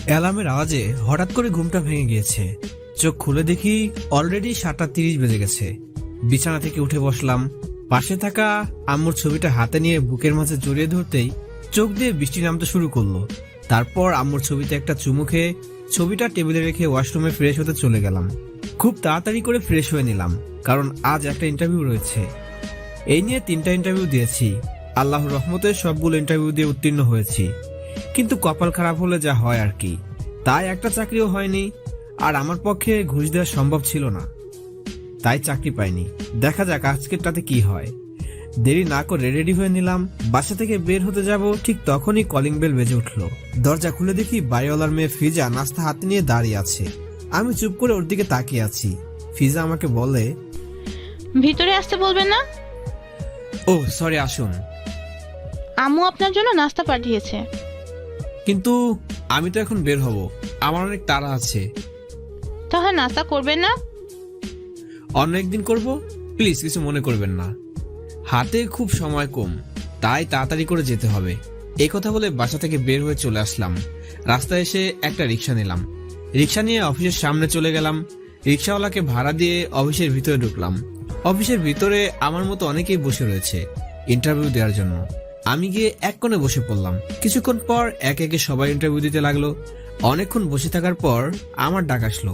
অ্যালার্মের আওয়াজে হঠাৎ করে ঘুমটা ভেঙে গিয়েছে। চোখ খুলে দেখি অলরেডি 7:30 বেজে গেছে। বিছানা থেকে উঠে বসলাম। পাশে থাকা আম্মুর ছবিটা হাতে নিয়ে বুকের মাঝে জড়িয়ে ধরতেই চোখ দিয়ে বৃষ্টি নামতে শুরু করলো। তারপর আম্মুর ছবিতে একটা চুমু খেয়ে ছবিটা টেবিলে রেখে ওয়াশরুমে ফ্রেশ হতে চলে গেলাম। খুব তাড়াতাড়ি করে ফ্রেশ হয়ে নিলাম, কারণ আজ একটা ইন্টারভিউ রয়েছে। এই নিয়ে 3টা ইন্টারভিউ দিয়েছি। আল্লাহর রহমতে সবগুলো ইন্টারভিউ দিয়ে উত্তীর্ণ হয়েছি, কিন্তু কপাল খারাপ হলে যা হয় আর কি। তাই একটা চাকরিও হয়নি, আর আমার পক্ষে ঘুষ দেওয়া সম্ভব ছিল না, তাই চাকরি পাইনি। দেখা যাক আজকেরটাতে কি হয়। দেরি না করে রেডি হয়ে নিলাম। বাসা থেকে বের হতে যাব, ঠিক তখনই কলিং বেল বেজে উঠলো। দরজা খুলে দেখি বাড়িওয়ালার মেয়ে ফিজা নাস্তা হাতে নিয়ে দাঁড়িয়ে আছে। আমি চুপ করে ওর দিকে তাকিয়ে আছি। ফিজা আমাকে বলে, ভিতরে আসতে বলবেন না? ও সরি, আসুন। আম্মু আপনার জন্য নাস্তা পাঠিয়েছে। কিন্তু আমি তো এখন বের হব, আমার অনেক তাড়া আছে। তাহলে নাস্তা করবেন না? অন্য একদিন করব, প্লিজ কিছু মনে করবেন না। হাতে খুব সময় কম, তাই তাড়াতাড়ি করে যেতে হবে। এই কথা বলে বাসা থেকে বের হয়ে চলে আসলাম। রাস্তায় এসে একটা রিক্সা নিলাম। রিক্সা নিয়ে অফিসের সামনে চলে গেলাম। রিক্সাওয়ালাকে ভাড়া দিয়ে অফিসের ভিতরে ঢুকলাম। অফিসের ভিতরে আমার মতো অনেকেই বসে রয়েছে ইন্টারভিউ দেওয়ার জন্য। আমি গিয়ে এক কোণে বসে পড়লাম। কিছুক্ষণ পর একে একে সবাই ইন্টারভিউ দিতে লাগলো। অনেকক্ষণ বসে থাকার পর আমার ডাক আসলো।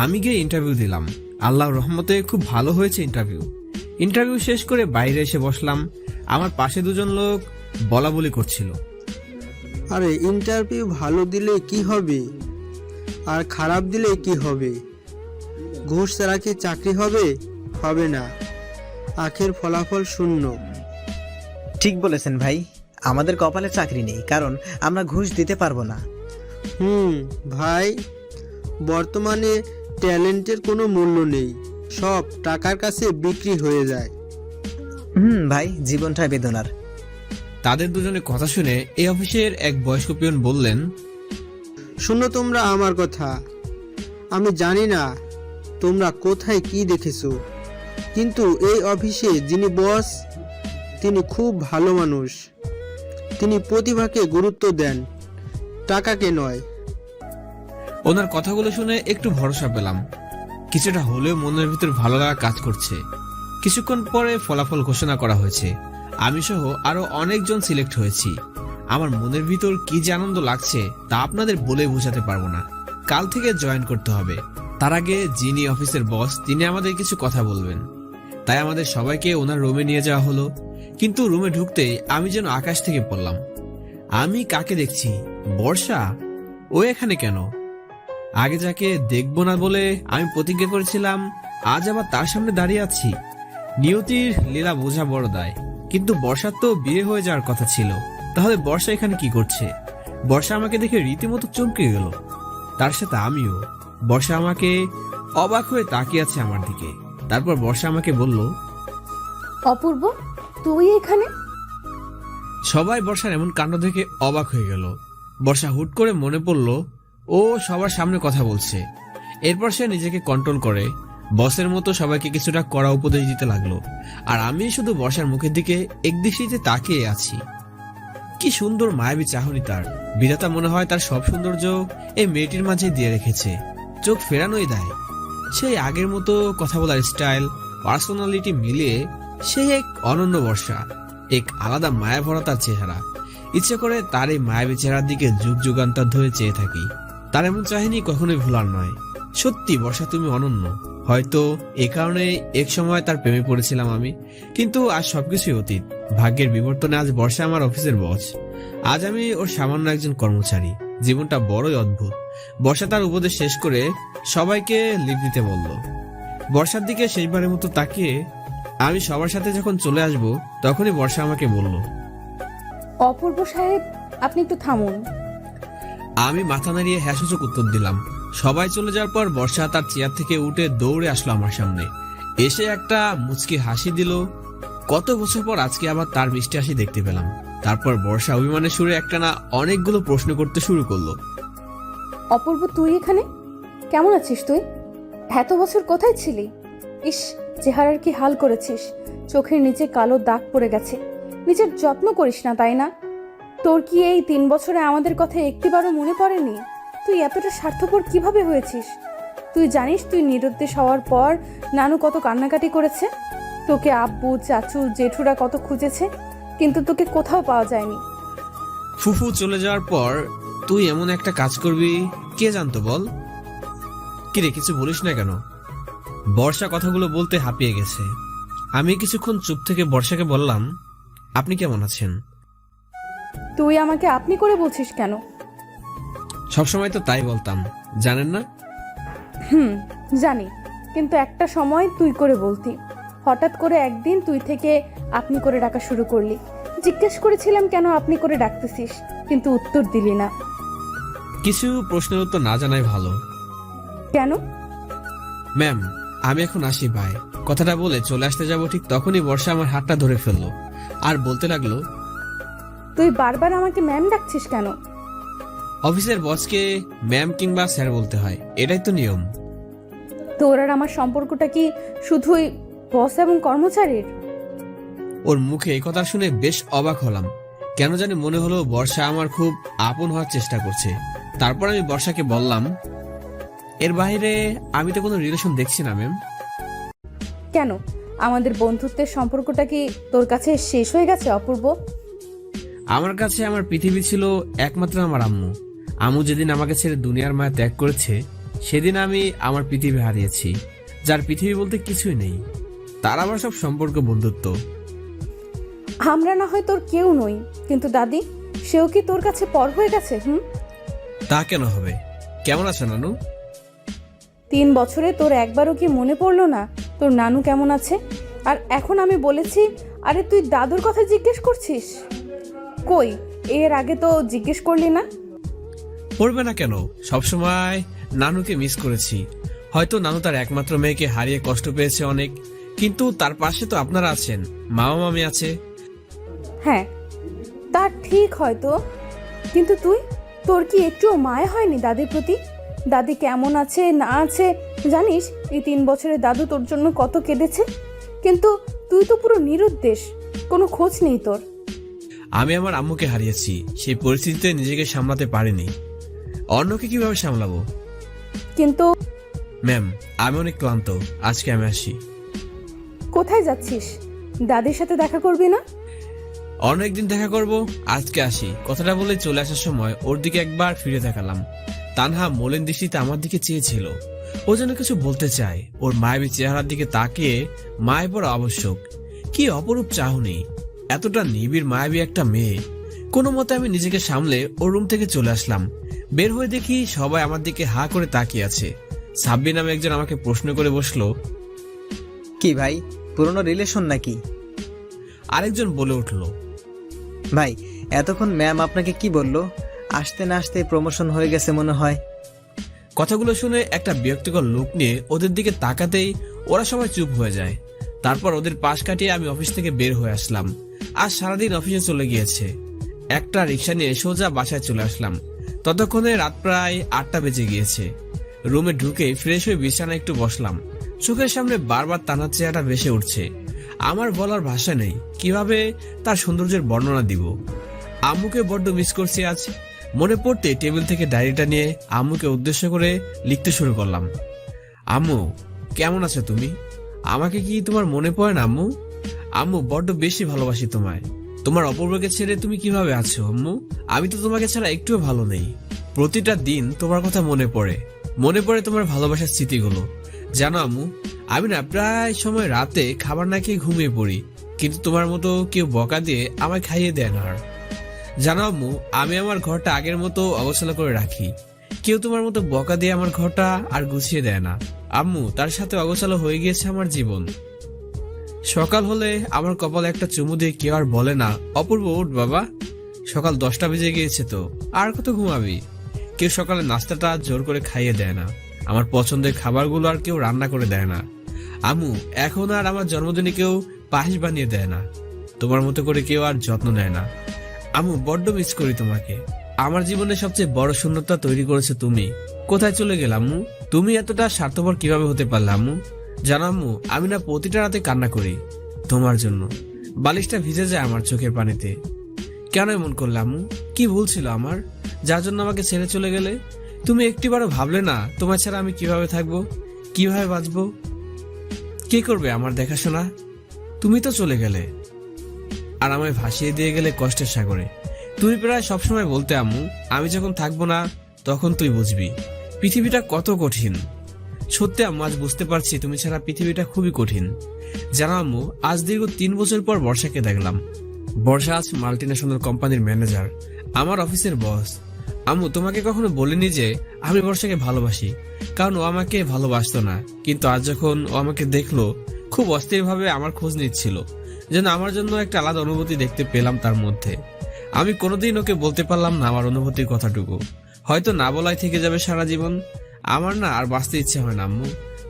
আমি গিয়ে ইন্টারভিউ দিলাম। আল্লাহর রহমতে খুব ভালো হয়েছে ইন্টারভিউ শেষ করে বাইরে এসে বসলাম। আমার পাশে দুজন লোক বলা বলি করছিল। আরে ইন্টারভিউ ভালো দিলে কি হবে, আর খারাপ দিলে কি হবে? ঘুষ ছাড়া কি চাকরি হবে? হবে না। আখের ফলাফল শূন্য। ঠিক বলেছেন ভাই, আমাদের কপালে চাকরি নেই, কারণ আমরা ঘুষ দিতে পারবো না। ভাই, বর্তমানে ট্যালেন্টের কোনো মূল্য নেই, সব টাকার কাছে বিক্রি হয়ে যায়। ভাই, জীবনটা বেদনার। তাদের দুজনের কথা শুনে এই অফিসের এক বয়স্ক পিয়ন বললেন, শোনো তোমরা আমার কথা। আমি জানি না তোমরা কোথায় কি দেখেছো, কিন্তু এই অফিসে যিনি বস, তিনি খুব ভালো মানুষ। তিনি প্রতিভাকে গুরুত্ব দেন, টাকাকে নয়। ওনার কথাগুলো শুনে একটু ভরসা পেলাম। কিছুটা হলেও মনের ভিতর ভালো লাগা কাজ করছে। কিছুক্ষণ পরে ফলাফল ঘোষণা করা হয়েছে। আমি সহ আরো অনেকজন সিলেক্ট হয়েছি। আমার মনের ভিতর কি যে আনন্দ লাগছে তা আপনাদের বলে বোঝাতে পারবো না। কাল থেকে জয়েন করতে হবে। তার আগে যিনি অফিসের বস, তিনি আমাদের কিছু কথা বলবেন। তাই আমাদের সবাইকে ওনার রুমে নিয়ে যাওয়া হলো। কিন্তু রুমে ঢুকতেই আমি যেন আকাশ থেকে পড়লাম। আমি কাকে দেখছি? বর্ষা। ও এখানে কেন? আগে যাকে দেখবো না বলে আমি প্রতিজ্ঞা করেছিলাম, আজ আবার তার সামনে দাঁড়িয়ে আছি। নিয়তির লীলা বোঝা বড় দায়। কিন্তু বর্ষার তো বিয়ে হয়ে যাওয়ার কথা ছিল, তাহলে বর্ষা এখানে কি করছে? বর্ষা আমাকে দেখে রীতিমতো চমকে গেল, তার সাথে আমিও। বর্ষা আমাকে অবাক হয়ে তাকিয়ে আছে আমার দিকে। তারপর বর্ষা আমাকে বলল, অপূর্ব, তুই এখানে? সবাই বর্ষার এমন কাণ্ড দেখে অবাক হয়ে গেল। বর্ষা হুট করে মনে পড়ল ও সবার সামনে কথা বলছে। এরপর সে নিজেকে কন্ট্রোল করে বসের মতো সবাইকে কিছুটা কড়া উপদেশ দিতে লাগলো। আর আমি শুধু বর্ষার মুখের দিকে একদৃষ্টিতে তাকিয়ে আছি। কি সুন্দর মায়াবী চাহনি তার! বিধাতা মনে হয় তার সব সৌন্দর্য এই মেয়েটির মাঝে দিয়ে রেখেছে। চোখ ফেরানোই দেয়। সেই আগের মতো কথা বলার স্টাইল, পার্সোনালিটি মিলিয়ে সেই এক অনন্য বর্ষা, এক আলাদা মায়া ভরা তার চেহারা। ইচ্ছে করে তার এই মায়াবী চেহারার দিকে যুগ যুগান্তর ধরে চেয়ে থাকি। তার এমন চাহিনি কখনোই ভোলার নয়। সত্যি বর্ষা, তুমি অনন্য। হয়তো এ কারণে এক সময় তার প্রেমে পড়েছিলাম আমি, কিন্তু আজ সবকিছুই অতীত। ভাগ্যের বিবর্তনে আজ বর্ষা আমার অফিসের বস। আজ আমি ওর সামান্য একজন কর্মচারী। জীবনটা বড়ই অদ্ভুত। বর্ষা তার উপদেশ শেষ করে সবাইকে লিভ দিতে বলল। বর্ষার দিকে শেষবারের মতো তাকিয়ে আমি সবার সাথে যখন চলে আসব, তখনই বর্ষা আমাকে বলল, অপূর্ব সাহেব, আপনি একটু থামুন। আমি মাথা নাড়িয়ে হ্যাঁ সূচক উত্তর দিলাম। সবাই চলে যাওয়ার পর বর্ষা তার চেয়ার থেকে উঠে দৌড়ে আসলো আমার সামনে। এসে একটা মুচকি হাসি দিল। কত বছর পর আজকে আবার তার মিষ্টি হাসি দেখতে পেলাম। তারপর বর্ষা অভিমানের সুরে একটানা অনেকগুলো প্রশ্ন করতে শুরু করলো। অপূর্ব, তুই এখানে? কেমন আছিস তুই? এত বছর কোথায় ছিলি? ইস, চেহারার কি হাল করেছিস! চোখের নিচে কালো দাগ পড়ে গেছে। নিজের যত্ন করিস না, তাই না? তোর কি এই 3 বছরে আমাদের কথা একটিবারও মনে পড়েনি? তুই এতটা স্বার্থপর কিভাবে হয়েছিস? তুই জানিস তুই নিরুদ্দেশ হওয়ার পর নানু কত কান্নাকাটি করেছে? তোকে আব্বু, চাচু, জেঠুরা কত খুঁজেছে, কিন্তু তোকে কোথাও পাওয়া যায়নি। ফুফু চলে যাওয়ার পর তুই এমন একটা কাজ করবি কে জানতো বল? কিরে কিছু বলিস না কেন? বর্ষা কথাগুলো বলতে হাঁপিয়ে গেছে। আমি কিছুক্ষণ চুপ থেকে বর্ষাকে বললাম, আপনি কেমন আছেন? তুই আমাকে আপনি করে বলছিস কেন? সবসময় তো তাই বলতাম, জানেন না? জানি, কিন্তু একটা সময় তুই করে বলতি। হঠাৎ করে একদিন তুই থেকে আপনি করে ডাকা শুরু করলি। জিজ্ঞেস করেছিলাম কেন আপনি করে ডাকতেছিস, কিন্তু উত্তর দিলি না। কিছু প্রশ্নের উত্তর না জানাই ভালো। কেন? ম্যাম, আমি এখন আসি, বাই। কথাটা বলে চলে আসতে যাব ঠিক তখনই বর্ষা আমার হাতটা ধরে ফেললো আর বলতে লাগলো, তুই বারবার আমাকে ম্যাম ডাকছিস কেন? অফিসের বসকে ম্যাম কিংবা স্যার বলতে হয়, এটাই তো নিয়ম। তোর আর আমার সম্পর্কটা কি শুধুই বস এবং কর্মচারীর? ওর মুখে এই কথা শুনে বেশ অবাক হলাম। কেন জানি মনে হলো বর্ষা আমার খুব আপন হওয়ার চেষ্টা করছে। তারপর আমি বর্ষাকে বললাম, এর বাইরে আমি তো কোনো রিলেশন দেখছি না ম্যাম। কেন, আমাদের বন্ধুত্বের সম্পর্কটা কি তোর কাছে শেষ হয়ে গেছে অপূর্ব? আমার কাছে আমার পৃথিবী ছিল একমাত্র আমার আম্মু। আম্মু যেদিন আমাকে ছেড়ে দুনিয়ার মায়া ত্যাগ করেছে, সেদিন আমি আমার পৃথিবী হারিয়েছি, যার পৃথিবী বলতে কিছুই নেই। তার আমার সব সম্পর্ক বন্ধুত্ব। আমরা না হয় তোর কেউ নই, কিন্তু দাদি, সেও কি তোর কাছে পর হয়ে গেছে? তা কেন হবে? কেমন আছে নানু? 3 বছরে তোর একবারও কি মনে পড়লো না তোর নানু কেমন আছে? আর এখন আমি বলেছি, আরে তুই দাদুর কথা জিজ্ঞেস করছিস? কই, এর আগে তো জিজ্ঞেস করলি না। পড়বে না কেন? সবসময় নানুকে মিস করেছি। হয়তো নানু তার একমাত্র মেয়েকে হারিয়ে কষ্ট পেয়েছে অনেক, কিন্তু তার পাশে তো আপনারা আছেন, মামা মামি আছে। হ্যাঁ, তা ঠিক হয়তো, কিন্তু তোর কি একটুও মায়া হয়নি দাদির প্রতি? দাদি কেমন আছে না আছে জানিস? এই 3 বছরে দাদু তোর জন্য কত কেঁদেছে, কিন্তু তুই তো পুরো নিরুদ্দেশ, কোনো খোঁজ নেই তোর। আমি আমার আম্মুকে হারিয়েছি, সেই পরিস্থিতিতে নিজেকে সামলাতে পারিনি, অন্যকে কিভাবে সামলাবো? কিন্তু ম্যাম, আমি অনেক ক্লান্ত, আজকে আমি আসি। কোথায় যাচ্ছিস? দাদির সাথে দেখা করবি না? অনেকদিন দেখা করব, আজকে আসি। কথাটা বলে চলে আসার সময় ওর দিকে একবার ফিরে তাকালাম। তানহা মলিন দৃষ্টিতে আমার দিকে চেয়েছিল, ও যেন কিছু বলতে চায়। ওর মায়াবী চেহারার দিকে তাকিয়ে মায়ের পর আবশ্যক, কি অপরূপ চাহনি, এতটা নিবিড় মায়াবী একটা মেয়ে। কোনো মতে আমি নিজেকে সামলে ওর রুম থেকে চলে আসলাম। বের হয়ে দেখি সবাই আমার দিকে হা করে তাকিয়ে আছে। সাব্বির নামে একজন আমাকে প্রশ্ন করে বসলো, কি ভাই, পুরনো রিলেশন নাকি? আরেকজন বলে উঠলো, ভাই, এতক্ষণ ম্যাম আপনাকে কি বললো? আসতে না আসতে প্রমোশন হয়ে গেছে মনে হয়। কথাগুলো শুনে একটা বিরক্তিকর লুক নিয়ে ওদের দিকে তাকাতেই ওরা সবাই চুপ হয়ে যায়। তারপর ওদের পাশ কাটিয়ে আমি অফিস থেকে বের হয়ে আসলাম। আজ সারাদিন অফিসে চলে গিয়েছে। একটা রিক্সা নিয়ে সোজা বাসায় চলে আসলাম। ততক্ষণে রাত প্রায় 8টা বেজে গিয়েছে। রুমে ঢুকে ফ্রেশ হয়ে বিছানায় একটু বসলাম। চোখের সামনে বারবার তানার চেহারা ভেসে উঠছে। আমার বলার ভাষা নেই, কিভাবে তার সৌন্দর্যের বর্ণনা দিব। আম্মুকে বড্ড মিস করছি আজ। মনে পড়তে টেবিল থেকে ডায়েরিটা নিয়ে আম্মুকে উদ্দেশ্য করে লিখতে শুরু করলাম। আম্মু, কেমন আছো তুমি? আমাকে কি তোমার মনে পড়ে না আম্মু? আম্মু, বড্ড বেশি ভালোবাসি তোমায়। তোমার অপূর্বকে ছেড়ে তুমি কিভাবে আছো আম্মু? আমি তো তোমাকে ছাড়া একটুও ভালো নেই। প্রতিটা দিন তোমার কথা মনে পড়ে তোমার ভালোবাসার স্মৃতিগুলো। জানো আম্মু, আমি না প্রায় সময় রাতে খাবার না খেয়ে ঘুমিয়ে পড়ি, কিন্তু তোমার মতো কেউ বকা দিয়ে আমায় খাইয়ে দেয় না। আর জানো আম্মু, আমি আমার ঘরটা আগের মতো অগোছালো করে রাখি, কেউ তোমার মতো বকা দিয়ে আমার ঘরটা আর গুছিয়ে দেয় না। আম্মু, তার সাথে অগোছালো হয়ে গিয়েছে আমার জীবন। সকাল হলে আমার কপালে একটা চুমু দিয়ে কেউ আর বলে না, অপূর্ব উঠ বাবা, সকাল 10টা বেজে গিয়েছে তো, আর কত ঘুমাবি। কেউ সকালে নাস্তাটা জোর করে খাইয়ে দেয় না। আমার পছন্দের খাবারগুলো আর কেউ রান্না করে দেয় না। আম্মু, এখন আর আমার জন্মদিনে কেউ পায়েস বানিয়ে দেয় না। তোমার মতো করে কেউ আর যত্ন নেয় না। আম্মু, বড্ড মিস করি তোমাকে। আমার জীবনে সবচেয়ে বড় শূন্যতা তৈরি করেছে তুমি। কোথায় চলে গেলাম আম্মু? তুমি এতটা স্বার্থপর কিভাবে হতে পারলে আম্মু? জানো আম্মু, আমি না প্রতিটা রাতে কান্না করি তোমার জন্য। বালিশটা ভিজে যায় আমার চোখের পানিতে। কেন এমন করলে আম্মু? কি ভুল ছিল আমার, যার জন্য আমাকে ছেড়ে চলে গেলে? তুমি একটিবারও ভাবলে না তোমার ছাড়া আমি কিভাবে থাকবো, কিভাবে বাঁচবো? কে করবে আমার দেখাশোনা? তুমি তো চলে গেলে আর আমায় ভাসিয়ে দিয়ে গেলে কষ্টের সাগরে। তুমি প্রায় সবসময় বলতে, আম্মু আমি যখন থাকবো না তখন তুই বুঝবি পৃথিবীটা কত কঠিন। সত্যি আম্মু, আজ বুঝতে পারছি তুমি ছাড়া পৃথিবীটা খুবই কঠিন। জানো আম্মু, আজ দীর্ঘ 3 বছর পর বর্ষাকে দেখলাম। বর্ষা আজ মাল্টিন্যাশনাল কোম্পানির ম্যানেজার, আমার অফিসের বস। আম্মু, তোমাকে কখনো বলিনি যে আমি বর্ষাকে ভালোবাসি, কারণ ও আমাকে ভালোবাসতো না। কিন্তু আজ যখন ও আমাকে দেখলো, খুব অস্থিরভাবে আমার খোঁজ নিচ্ছিল, যেন আমার জন্য একটা আলাদা অনুভূতি দেখতে পেলাম তার মধ্যে। আমি কোনোদিন ওকে বলতে পারলাম না আমার অনুভূতির কথাটুকু, হয়তো না বলাই থেকে যাবে সারা জীবন। আমার না আর বাঁচতে ইচ্ছে হয় না আম্মু,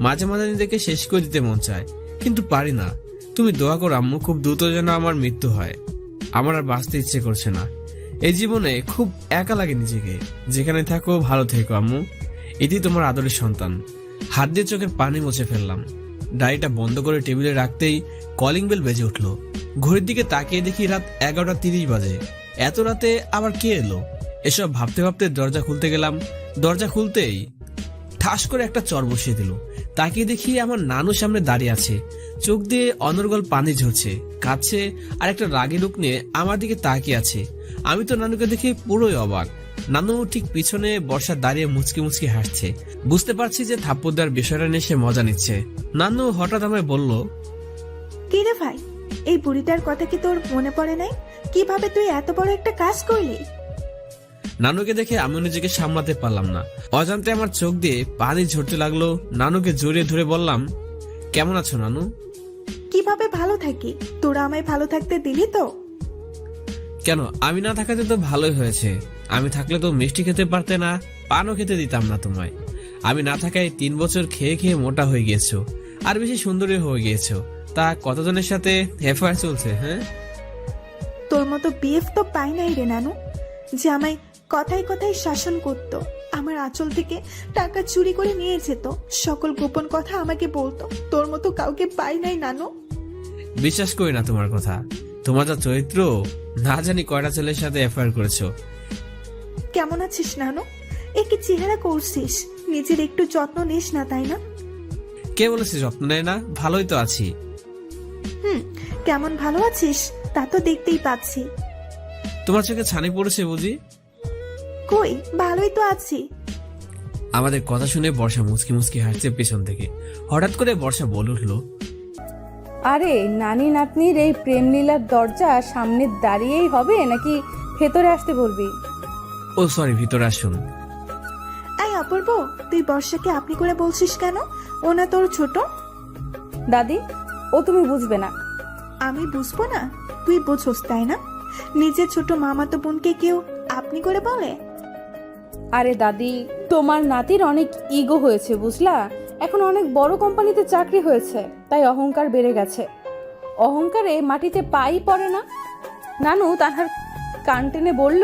মাঝে মাঝে নিজেকে শেষ করে দিতে মন চায়, কিন্তু পারি না। তুমি দোয়া করো আম্মু, খুব দ্রুত যেন আমার মৃত্যু হয়। আমার আর বাঁচতে ইচ্ছে করছে না। এই জীবনে খুব একা লাগে নিজেকে। যেখানে থাকো ভালো থেকো আম্মু, এটি তোমার আদরের সন্তান। হাত দিয়ে চোখের পানি মুছে ফেললাম। ডায়েরিটা বন্ধ করে টেবিলে রাখতেই কলিং বেল বেজে উঠলো। ঘড়ির দিকে তাকিয়ে দেখি রাত 11:30 বাজে। এত রাতে আবার কে এলো? এসব ভাবতে ভাবতে দরজা খুলতে গেলাম। দরজা খুলতেই ঠাস করে একটা চর বসিয়ে দিল। তাকিয়ে দেখি আমার নানু সামনে দাঁড়িয়ে আছে, চোখ দিয়ে অনর্গল পানি ঝরছে, কাঁদছে, আর একটা রাগী লোক নিয়ে আমার দিকে তাকিয়ে আছে। আমি তো নানুকে দেখে পুরোই অবাক। নানু ঠিক পিছনে বর্ষা দাঁড়িয়ে মুচকি মুচকি হাসছে। বুঝতে পারছি যে থাপ্পড় দেওয়ার বিষয়টা নিয়ে সে মজা নিচ্ছে। নানু হঠাৎ আমায় বলল, কি রে ভাই, এই বুড়িটার কথা কি তোর মনে পড়ে নাই? কিভাবে তুই এত বড় একটা কাজ করলি? নানুকে দেখে আমি নিজেকে সামলাতে পারলাম না। অজান্তে আমার চোখ দিয়ে পানি ঝরতে লাগলো। নানুকে জড়িয়ে ধরে বললাম, কেমন আছো নানু? কিভাবে ভালো থাকি? তোরা আমায় ভালো থাকতে দিলি তো? কেন, আমি না থাকাতে তো ভালোই হয়েছে। আমি থাকলে তো মিষ্টি খেতে পারতে না, পানও খেতে দিতাম না তোমায়। আমি না থাকায় 3 বছর খেয়ে খেয়ে মোটা হয়ে গিয়েছো, আর বেশি সুন্দরী হয়ে গিয়েছো। তা কতজনের সাথে অ্যাফেয়ার চলছে? হ্যাঁ, তোর মতো বিএফ তো পাই নাই রে নানু, যে আমায় কথায় কথায় শাসন করতো, আমার আঁচল থেকে টাকা চুরি করে নিয়ে যেত, সকল গোপন কথা আমাকে বলতো। তোর মতো কাউকে পাই নাই নানু। বিশ্বাস করি না তোমার কথা। তোমার যা চরিত্র, না জানি কয়টা ছেলের সাথে অ্যাফেয়ার করেছো। কেমন আছিস নানু? একে চেহারা করছিস, নিজের একটু যত্ন নিস না, তাই না? কে বলেছে যত্ন নেয় না? ভালোই তো আছি। কেমন ভালো আছিস তা তো দেখতেই পাচ্ছি। তোমার চোখে ছানি পড়েছে বুঝি? কই, ভালোই তো আছি। আমাদের কথা শুনে বর্ষা মুচকি মুচকি হাসছে পেছন থেকে। হঠাৎ করে বর্ষা বলে উঠলো, আরে নানি নাতনির এই প্রেম লীলার দরজা সামনে দাঁড়িয়েই হবে নাকি ভেতরে আসতে বলবি? ও সরি, ভিতরে আসুন। আই অপূর্ব, তুই বর্ষাকে আপনি করে বলছিস কেন? ও না তোর ছোট? দাদি, ও তুমি বুঝবে না। আমি বুঝবো না? তুই বোঝোস তাই না? নিজের ছোট মামাতো বোনকে কেউ আপনি করে বলে? আরে দাদি, তোমার নাতির অনেক ইগো হয়েছে বুঝলা। এখন অনেক বড় কোম্পানিতে চাকরি হয়েছে, তাই অহংকার বেড়ে গেছে। অহংকারে মাটিতে পাই পড়ে না। নানু তাহার কান টেনে বলল,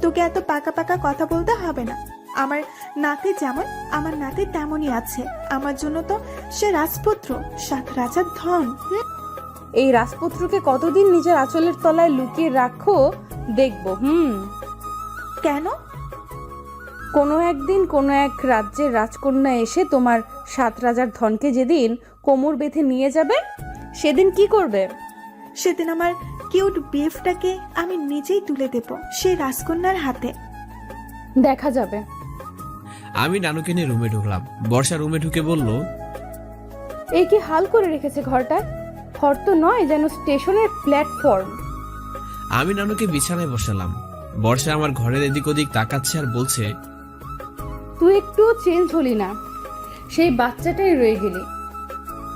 তোকে এত পাকা পাকা কথা বলতে হবে না। আমার নাতি যেমন, আমার নাতি তেমনই আছে। আমার জন্য তো সে রাজপুত্র, 7 রাজার ধন। এই রাজপুত্রকে কতদিন নিজের আঁচলের তলায় লুকিয়ে রাখো দেখবো। কেন? কোনো একদিন কোনো এক রাজ্যের রাজকন্যা এসে তোমার 7 রাজার ধনকে যেদিন কোমর বেঁধে নিয়ে যাবে, সেদিন কি করবে? সেদিন আমার কিউট বিএফটাকে আমি নিজেই তুলে দেব সেই রাজকন্যার হাতে। দেখা যাবে। আমি নানুকে নিয়ে রুমে ঢুকলাম। বর্ষা রুমে ঢুকে বলল, এই কি হাল করে রেখেছে ঘরটা? ঘর তো নয়, যেন স্টেশনের প্ল্যাটফর্ম। আমি নানুকে বিছানায় বসালাম। বর্ষা আমার ঘরের এদিক ওদিক তাকাচ্ছে আর বলছে, তুই একটু চেঞ্জ হলি না, সেই বাচ্চাটাই রয়ে গেলি।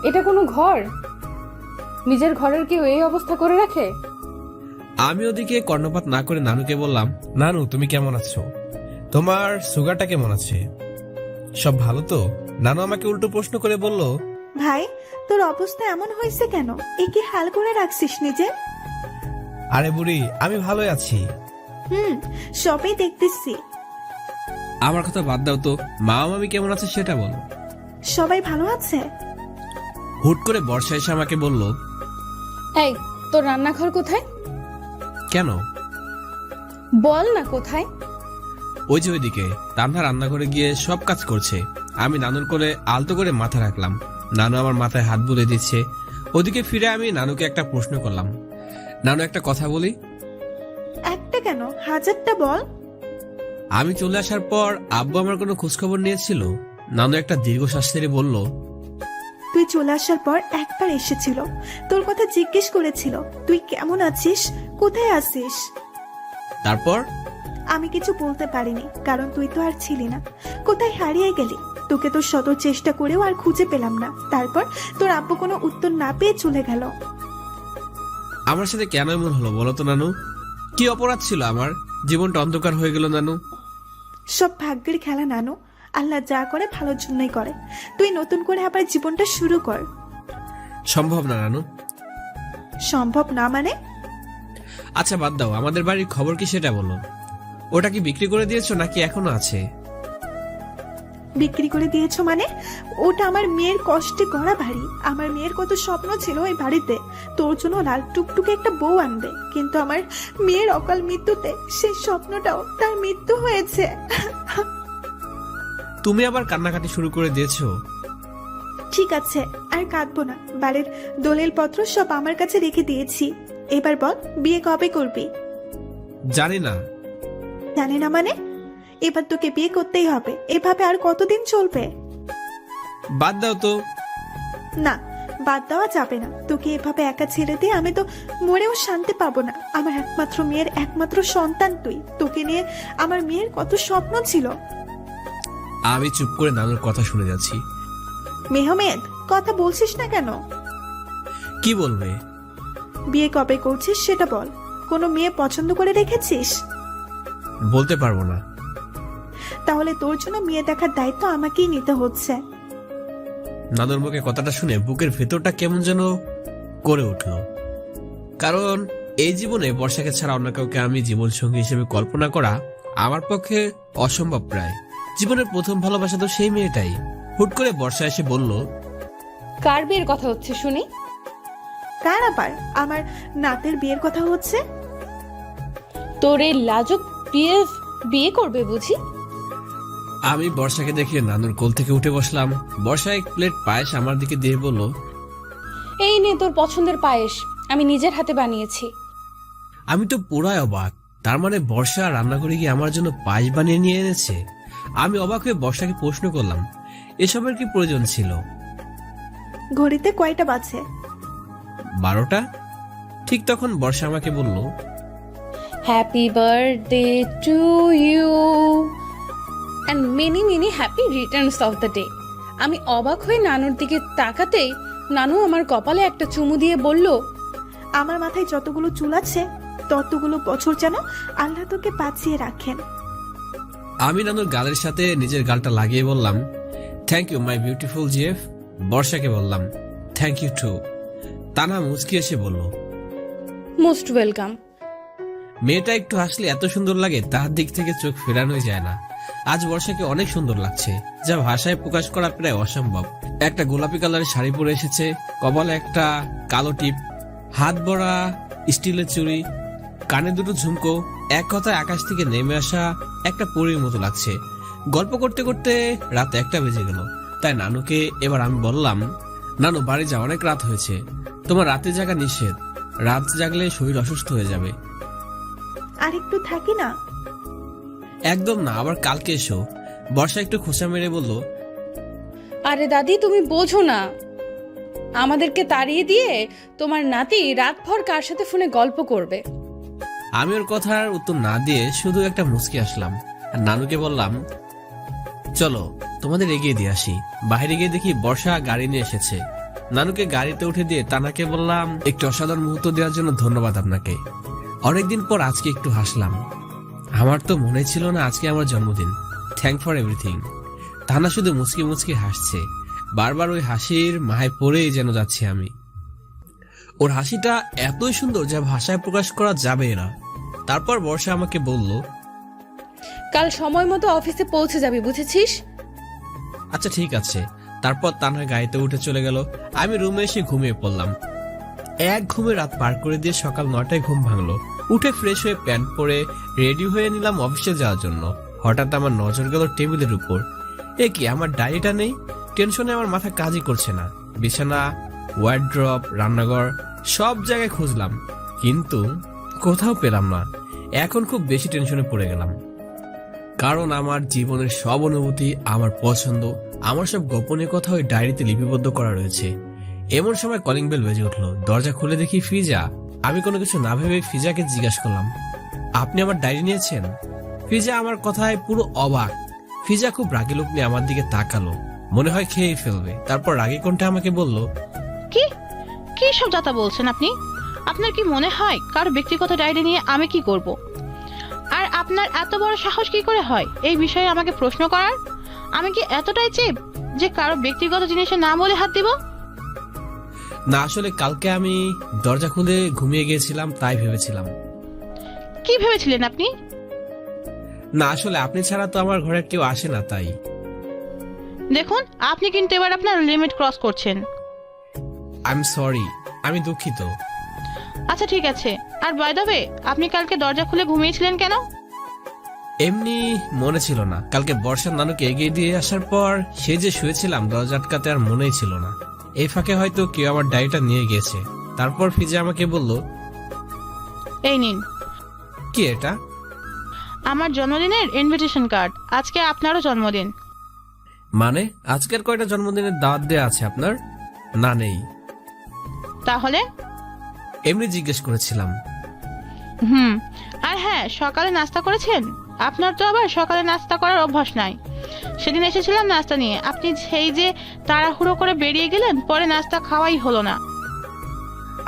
এটা কোনো ঘর? নিজের ঘরের কেউ এই অবস্থা করে রাখে? আমি ওদিকে কর্ণপাত না করে নানুকে বললাম, নানু তুমি কেমন আছো? তোমার সুগারটা কেমন আছে? সব ভালো তো? নানু আমাকে উল্টো প্রশ্ন করে বলল, ভাই, তোর অবস্থা এমন হয়েছে কেন? একে হাল করে রাখছিস নিজে? আরে বুড়ি, আমি ভালোই আছি। সবই দেখতেছি। আমার কথা বাদ দাও তো, মা মামি কেমন আছে সেটা বলো। সবাই ভালো আছে। হুট করে বর্ষা এসে আমাকে বলল, এই, তোর রান্নাঘর কোথায়? কেন? বল না কোথায়? ওই যে ওইদিকে তান্না রান্নাঘরে গিয়ে সব কাজ করছে। আমি নানুর কোলে আলতো করে মাথা রাখলাম, নানু আমার মাথায় হাত বুলিয়ে দিচ্ছে। ওদিকে ফিরে আমি নানুকে একটা প্রশ্ন করলাম, নানু একটা কথা বলি। একটা কেন, হাজারটা বল। আমি চলে আসার পর আব্বু আমার কোনো খোঁজখবর নিয়েছিল? নানু একটা দীর্ঘশ্বাস ছেড়ে বলল, তুই চলে আসার পর একবার এসেছিল, তোর কথা জিজ্ঞেস করেছিল তুই কেমন আছিস, কোথায় আছিস। তারপর? আমি কিছু বলতে পারিনি, কারণ তুই তো আর ছিলি না। কোথায় হারিয়ে গেলি? তোকে তো শত চেষ্টা করেও আর খুঁজে পেলাম না। তারপর তোর আব্বু কোনো উত্তর না পেয়ে চলে গেল। আমার সাথে কেন এমন হলো বলো তো নানু? কি অপরাধ ছিল আমার? জীবনটা অন্ধকার হয়ে গেল নানু। সব ভাগ্যের খেলা নানু, আল্লাহ যা করে ভালোর জন্যই করে। তুই নতুন করে আবার জীবনটা শুরু কর। সম্ভব না নানু। সম্ভব না মানে? আচ্ছা বাদ দাও, আমাদের বাড়ির খবর কি সেটা বলো। ওটা কি বিক্রি করে দিয়েছো নাকি এখনো আছে? বিক্রি করে দিয়েছো মানে? ওটা আমার মেয়ের কষ্টে গড়া বাড়ি। আমার মেয়ের কত স্বপ্ন ছিল ওই বাড়িতে তোর জন্য লাল টুকটুকে একটা বউ আনবে, কিন্তু আমার মেয়ের অকাল মৃত্যুতে সেই স্বপ্নটাও তার মৃত্যু হয়েছে। তুমি আবার কান্নাকাটি শুরু করে দিয়েছো। ঠিক আছে, আর কাঁদবো না। বাড়ির দলিল পত্র সব আমার কাছে রেখে দিয়েছি। এবার বল, বিয়ে কবে করবি? জানি না। জানি না মানে? এবার তোকে বিয়ে করতেই হবে। এভাবে আর কতদিন চলবে? বাদ দাও তো। না, বাদ দেওয়া যাবে না। তোকে এভাবে একা ছেড়ে দিয়ে আমি তো মরেও শান্তি পাবো না। আমার একমাত্র মেয়ের একমাত্র সন্তান তুই। তোকে নিয়ে আমার মেয়ের কত স্বপ্ন ছিল। আমি চুপ করে নানুর কথা শুনে যাচ্ছি। মেহমেদ, কথা বলছিস না কেন? কি বলবে? বিয়ে কবে করছিস সেটা বল। কোনো মেয়ে পছন্দ করে রেখেছিস? বলতে পারবো না। তাহলে তোর জন্য মেয়ে দেখার দায়িত্ব আমাকেই নিতে হচ্ছে। নানুর মুখে কথাটা শুনে বুকের ভেতরটা কেমন যেন করে উঠল। কারণ এই জীবনে বর্ষাকে ছাড়া অন্য কাউকে আমি জীবন সঙ্গী হিসেবে কল্পনা করা আমার পক্ষে অসম্ভব প্রায়। জীবনের প্রথম ভালোবাসা তো সেই মেয়েটাই। হুট করে বর্ষা এসে বলল, কার বিয়ের কথা হচ্ছে শুনি? কার আবার? আমার নাতের বিয়ের কথা হচ্ছে। তোর এই লাজুক বিয়ে করবে বুঝি? আমি বর্ষাকে দেখে নানুর কোল থেকে উঠে বসলাম। বর্ষা এক প্লেট পায়েস আমার দিকে দিয়ে বলল, এই নে তোর পছন্দের পায়েস, আমি নিজের হাতে বানিয়েছি। আমি তো পুরাই অবাক। তার মানে বর্ষা রান্নাঘরে গিয়ে আমার জন্য পায়েস বানিয়ে নিয়ে এনেছে। আমি অবাক হয়ে বর্ষাকে প্রশ্ন করলাম, এসবের কি প্রয়োজন ছিল? ঘড়িতে কয়টা বাজে? 12টা। ঠিক তখন বর্ষা আমাকে বলল, happy birthday to you and many many happy returns of the day. আমি অবাক হয়ে নানুর দিকে তাকাতেই নানু আমার কপালে একটা চুমু দিয়ে বলল, আমার মাথায় যতগুলো চুল আছে ততগুলো বছর যেন আল্লাহ তোকে বাঁচিয়ে রাখেন। আমি নানুর গালের সাথে নিজের গালটা লাগিয়ে বললাম, thank you my beautiful GF. বর্ষাকে বললাম, থ্যাংক ইউ টু। তানা মুচকি এসে বলল, মোস্ট ওয়েলকাম। মেয়েটা একটু হাসলে এত সুন্দর লাগে, তার দিক থেকে চোখ ফেরানোই যায় না। আজ বর্ষাকে অনেক সুন্দর লাগছে, যা ভাষায় প্রকাশ করা প্রায় অসম্ভব। একটা গোলাপি কালারের শাড়ি পরে এসেছে, কপালে একটা কালো টিপ, হাত ভরা স্টিলের চুড়ি, কানে দুটো ঝুমকো। এক কথায় আকাশ থেকে নেমে আসা একটা পরীর মতো লাগছে। গল্প করতে করতে রাত 1টা বেজে গেল। তাই নানুকে এবার আমি বললাম, নানু বাড়ি যা, অনেক রাত হয়েছে। তোমার রাতে জাগা নিষেধ, রাত জাগলে শরীর অসুস্থ হয়ে যাবে। আর একটু থাকি না? একদম না, আবার কালকে এসো। বর্ষা একটু খোঁচা মেরে বলল, আরে দাদি তুমি বোঝো না, আমাদেরকে তাড়িয়ে দিয়ে তোমার নাতি রাতভর কার সাথে ফোনে গল্প করবে। আমি ওর কথার উত্তর না দিয়ে শুধু একটা মুচকি আসলাম আর নানুকে বললাম, চলো তোমাদের এগিয়ে দিয়ে আসি। বাইরে গিয়ে দেখি বর্ষা গাড়ি নিয়ে এসেছে। নানুকে গাড়িতে উঠে দিয়ে তানাকে বললাম, একটু অসাধারণ মুহূর্ত দেওয়ার জন্য ধন্যবাদ আপনাকে। অনেকদিন পর আজকে একটু হাসলাম। আমার তো মনে ছিল না আজকে আমার জন্মদিন। Thank for everything. তানা শুধু মুচকি মুচকি হাসছে, বারবার ওই হাসির মায়ায় পড়েই যেন যাচ্ছি আমি। ওর হাসিটা এতই সুন্দর যা ভাষায় প্রকাশ করা যাবে না। তারপর বর্ষা আমাকে বলল, কাল সময় মতো অফিসে পৌঁছে যাবি, বুঝেছিস? আচ্ছা ঠিক আছে। তারপর তানা গাড়িতে উঠে চলে গেল। আমি রুমে এসে ঘুমিয়ে পড়লাম। এক ঘুমে রাত পার করে দিয়ে সকাল 9টায় ঘুম ভাঙলো। উঠে ফ্রেশ হয়ে প্যান্ট পরে রেডি হয়ে নিলাম অফিসে যাওয়ার জন্য। হঠাৎ আমার নজর গেল টেবিলের উপর। এ কি, আমার ডায়েরিটা নেই! টেনশনে আমার মাথা কাজই করছে না। বিছানা, ওয়ার্ড্রপ, রান্নাঘর সব জায়গায় খুঁজলাম, কিন্তু কোথাও পেলাম না। এখন খুব বেশি টেনশনে পড়ে গেলাম, কারণ আমার জীবনের সব অনুভূতি, আমার পছন্দ, আমার সব গোপনীয় কথা ওই ডায়েরিতে লিপিবদ্ধ করা রয়েছে। এমন সময় কলিং বেল বেজে উঠলো। দরজা খুলে দেখি ফিজা। আমি কোনো কিছু না ভেবে ফিজাকে জিজ্ঞাসা করলাম, আপনি আমার ডায়েরি নিয়েছেন? ফিজা আমার কথায় পুরো অবাক। ফিজা খুব রাগী লোক নিয়ে আমার দিকে তাকালো, মনে হয় খেয়ে ফেলবে। তারপর রাগী কণ্ঠে আমাকে বলল, কি কি সব যাতা বলছেন আপনি? আপনার কি মনে হয় কারো ব্যক্তিগত ডায়েরি নিয়ে আমি কি করব? আর আপনার এত বড় সাহস কি করে হয় এই বিষয়ে আমাকে প্রশ্ন করার? আমি কি এতটাই চিপ যে কারো ব্যক্তিগত জিনিসে না বলে হাত দিব? না, আসলে কালকে আমি দরজা খুলে ঘুমিয়ে গিয়েছিলাম, তাই ভেবেছিলাম। কি ভেবেছিলেন আপনি? না, আসলে আপনি ছাড়া তো আমার ঘরে কেউ আসে না, তাই। দেখুন, আপনি কিন্তু এবার আপনার লিমিট ক্রস করছেন। আই এম সরি, আমি দুঃখিত। আচ্ছা ঠিক আছে, আর বাই দ্য ওয়ে, আপনি কালকে দরজা খুলে ঘুমিয়েছিলেন কেন? এমনি মনে ছিল না। কালকে বর্ষার নানুকে এগিয়ে দিয়ে আসার পর সে যে শুয়েছিলাম দরজা আটকাতে, আর মনেই ছিল না। এই ফাঁকে হয়তো কেউ আমার ডায়েরিটা নিয়ে গিয়েছে। তারপর ফিজা আমাকে বলল, এই নিন কি এটা? আমার জন্মদিনের ইনভিটেশন কার্ড। আজকে আপনারও জন্মদিন। মানে আজকের কয়টা জন্মদিনের দাওয়াত দেয়া আছে আপনার? না, নেই। তাহলে? এমনি জিজ্ঞেস করেছিলাম। আর হ্যাঁ, সকালে নাস্তা করেছেন? আপনার তো আবার সকালে নাস্তা করার অভ্যাস নাই। সেদিন এসেছিলাম নাস্তা নিয়ে, আপনি সেই যে তাড়াহুড়ো করে বেরিয়ে গেলেন, পরে নাস্তা খাওয়াই হলো না।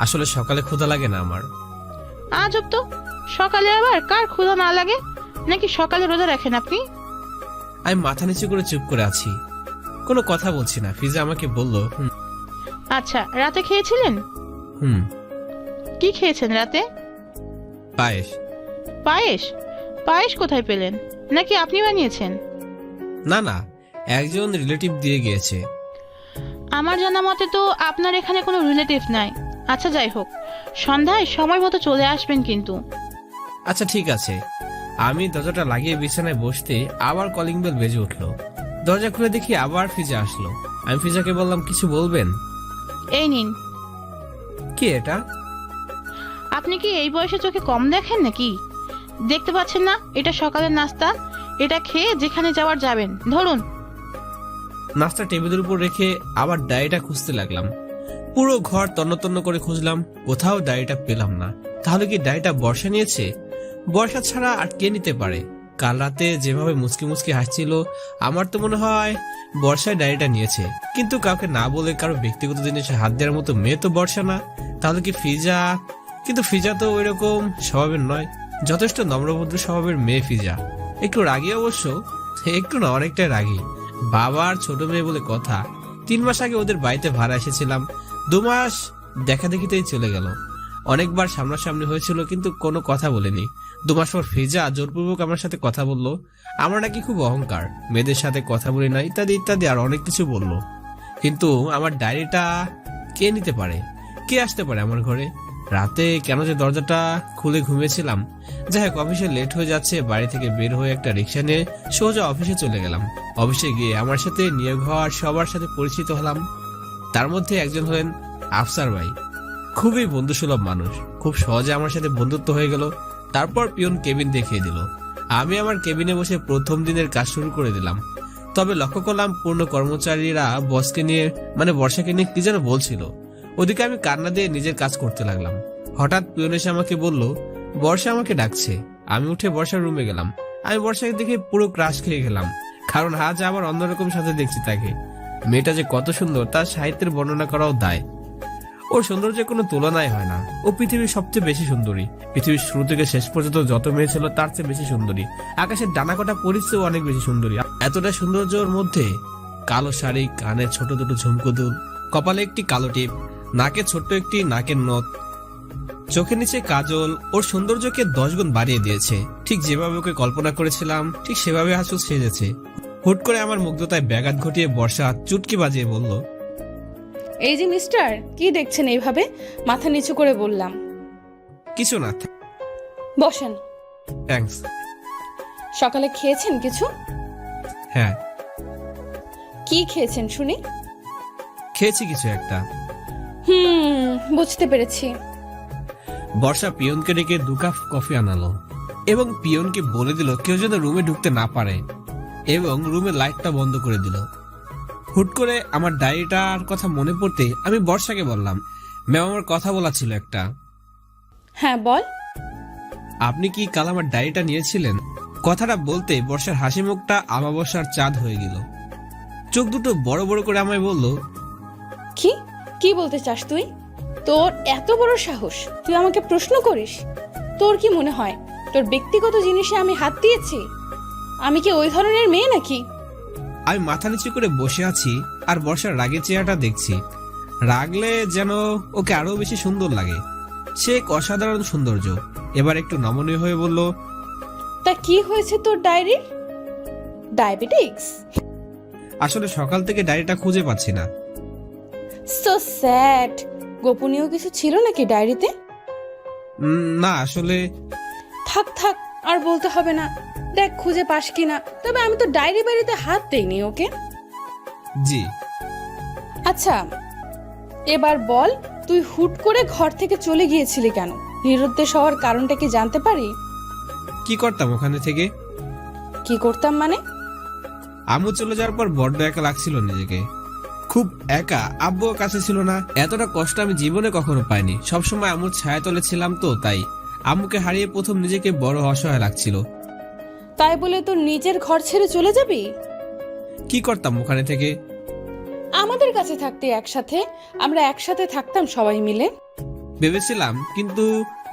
আসলে সকালে ক্ষুধা লাগে না আমার। আজব তো, সকালে আবার কার ক্ষুধা না লাগে? নাকি সকালে রোজা রাখেন আপনি? আমি মাথা নিচু করে চুপ করে আছি, কোনো কথা বলছি না। ফিজা আমাকে বলল, আচ্ছা, রাতে খেয়েছিলেন? হুম। কি খেয়েছেন রাতে? পায়েস। পায়েস? পায়েস কোথায় পেলেন? নাকি আপনি বানিয়েছেন? না না, একজন রিলেটিভ দিয়ে গিয়েছে। আমার জানা মতে তো আপনার এখানে কোনো রিলেটিভ নাই। আচ্ছা যাই হোক, সন্ধ্যায় সময় মতো চলে আসবেন কিন্তু। আচ্ছা ঠিক আছে। আমি দরজাটা লাগিয়ে বিছানায় বসতে আবার কলিং বেল বেজে উঠলো। দরজা খুলে দেখি আবার ফিজা আসলো। আমি ফিজাকে বললাম, কিছু বলবেন? এই নিন। কি এটা? আপনি কি এই বয়সে চোখে কম দেখেন নাকি? দেখতে পাচ্ছেন না এটা সকালের নাস্তা? এটা খেয়ে যেখানে যাওয়ার যাবেন। ধরুন। নাস্তা টেবিলের উপর রেখে আবার ডায়েরিটা খুঁজতে লাগলাম। পুরো ঘর তন্ন করে খুঁজলাম, কোথাও ডায়েরিটা পেলাম না। তাহলে কি ডায়েরিটা বর্ষা নিয়েছে? বর্ষা ছাড়া আর কে নিতে পারে? কাল রাতে যেভাবে মুচকি মুচকি হাসছিল, আমার তো মনে হয় বর্ষায় ডায়েরিটা নিয়েছে। কিন্তু কাউকে না বলে কারো ব্যক্তিগত জিনিসে হাত দেওয়ার মতো মেয়ে তো বর্ষা না। তাহলে কি ফিজা? কিন্তু ফিজা তো ওইরকম স্বভাবের নয়, যথেষ্ট নম্রভদ্র স্বভাবের মেয়ে ফিজা। একটু রাগী অবশ্য, একটু না, অনেকটাই রাগী। বাবার ছোট মেয়ে বলে কথা। 3 মাস আগে ওদের বাড়িতে ভাড়া এসেছিলাম, 2 মাস দেখা দেখিতেই চলে গেল। অনেকবার সামনাসামনি হয়েছিল, কিন্তু কোনো কথা বলেনি। 2 মাস পর ফিজা জোরপূর্বক আমার সাথে কথা বললো। আমরা নাকি খুব অহংকার, মেয়েদের সাথে কথা বলি না, ইত্যাদি ইত্যাদি আর অনেক কিছু বললো। কিন্তু আমার ডায়েরিটা কে নিতে পারে? কে আসতে পারে আমার ঘরে? রাতে কেন যে দরজাটা খুলে ঘুমিয়েছিলাম। যাই হোক, অফিসে লেট হয়ে যাচ্ছে। বাড়ি থেকে বের হয়ে একটা রিক্সা নিয়ে সোজা অফিসে চলে গেলাম। অফিসে গিয়ে আমার সাথে নিয়োগ হওয়ার সবার সাথে পরিচিত হলাম। তার মধ্যে একজন হলেন আফসার ভাই। খুবই বন্ধুসুলভ মানুষ, খুব সহজে আমার সাথে বন্ধুত্ব হয়ে গেল। তারপর পিয়ন কেবিন দেখিয়ে দিল। আমি আমার কেবিনে বসে প্রথম দিনের কাজ শুরু করে দিলাম। তবে লক্ষ্য করলাম পূর্ণ কর্মচারীরা বসকে নিয়ে, মানে বর্ষাকে নিয়ে কি যেন বলছিল। ওদিকে আমি কান্না দিয়ে নিজের কাজ করতে লাগলাম। হঠাৎ পিয়ন এসে আমাকে বলল, বর্ষা আমাকে ডাকছে। আমি উঠে বর্ষার রুমে গেলাম। আমি বর্ষাকে দেখে পুরো ক্রাশ খেয়ে গেলাম, কারণ আজ আবার অন্যরকম সাথে দেখছি তাকে। মেয়েটা যে কত সুন্দর তার সাহিত্যের বর্ণনা করাও দায়। ওর সৌন্দর্যের কোনো তুলনাই হয় না। ও পৃথিবীর সবচেয়ে বেশি সুন্দরী। পৃথিবীর শুরু থেকে শেষ পর্যন্ত যত মেয়ে ছিল তার চেয়ে বেশি সুন্দরী। আকাশের ডানাকাটা পরিচয় অনেক বেশি সুন্দরী। এতটা সৌন্দর্যের মধ্যে কালো শাড়ি, কানে ছোট দুটো ঝুমকো দুল, কপালে একটি কালো টিপ, নাকে ছোট্ট একটি নাকের নথ, চোখের নিচে কাজল ওর সৌন্দর্যকে 10 গুণ বাড়িয়ে দিয়েছে। ঠিক যেভাবে ওকে কল্পনা করেছিলাম ঠিক সেভাবে আসল সেজেছে। হুট করে আমার মুগ্ধতায় ব্যাঘাত ঘটিয়ে বর্ষা চুটকি বাজিয়ে বলল, এই যে মিস্টার, কি দেখছেন এইভাবে? মাথা নিচু করে বললাম। কিছু না, বসেন। থ্যাঙ্কস। সকালে খেয়েছেন কিছু? হ্যাঁ, কি খেয়েছেন শুনি? খেয়েছি কিছু একটা। বুঝতে পেরেছি। বর্ষা পিয়নকে ডেকে 2 কাপ কফি আনালো এবং পিয়নকে বলে দিল কেউ যেন রুমে ঢুকতে না পারে এবং রুমের লাইটটা বন্ধ করে দিল। হুট করে আমার ডায়েরিটার কথা মনে পড়তে আমি বর্ষাকে বললাম, ম্যাম আমার কথা বলা ছিল একটা। হ্যাঁ বল। আপনি কি কাল আমার ডায়েরিটা নিয়েছিলেন? কথাটা বলতে বর্ষার হাসি মুখটা আমাবস্যার চাঁদ হয়ে গেল। চোখ দুটো বড় বড় করে আমায় বলল, কি কি বলতে চাস তুই? তোর এত বড় সাহস, তুই আমাকে প্রশ্ন করিস? তোর কি মনে হয় তোর ব্যক্তিগত জিনিসে আমি হাত দিয়েছি? আমি কি ওই ধরনের মেয়ে নাকি? আমি মাথা নিচু করে বসে আছি আর বর্ষার রাগের চেহারাটা দেখছি। রাগলে যেন ওকে আরো বেশি সুন্দর লাগে। সে এক অসাধারণ সৌন্দর্য। এবার একটু নমনীয় হয়ে বলল, তা কি হয়েছে তোর ডায়েরির? ডায়াবেটিক্স? আসলে সকাল থেকে ডায়েরিটা খুঁজে পাচ্ছি না। So sad. গোপনীয় কিছু ছিল নাকি ডায়েরিতে? না আসলে থাক থাক, আর বলতে হবে না। দেখ খুঁজে পাস কিনা। তবে আমি তো ডায়েরি বাড়িতে হাত দেইনি। ওকে জি। আচ্ছা, এবার বল, তুই হুট করে ঘর থেকে চলে গিয়েছিলি কেন? নিরুদ্দেশ হওয়ার কারণটা কি জানতে পারি? কি করতাম ওখানে থেকে? কি করতাম মানে? আম্মু চলে যাওয়ার পর বড্ড একা লাগছিল নিজেকে, খুব একা। আব্বুও কাছে ছিল না। এতটা কষ্ট আমি জীবনে কখনো পাইনি। সবসময় আম্মুর ছায়াতলে ছিলাম, তো তাই আম্মুকে হারিয়ে প্রথম নিজেকে বড় অসহায় লাগছিল। তাই বলে তোর নিজের ঘর ছেড়ে চলে যাবি? কি করতাম ওখানে থেকে? আমাদের কাছে থাকতে একসাথে, আমরা একসাথে থাকতাম সবাই মিলে। ভেবেছিলাম, কিন্তু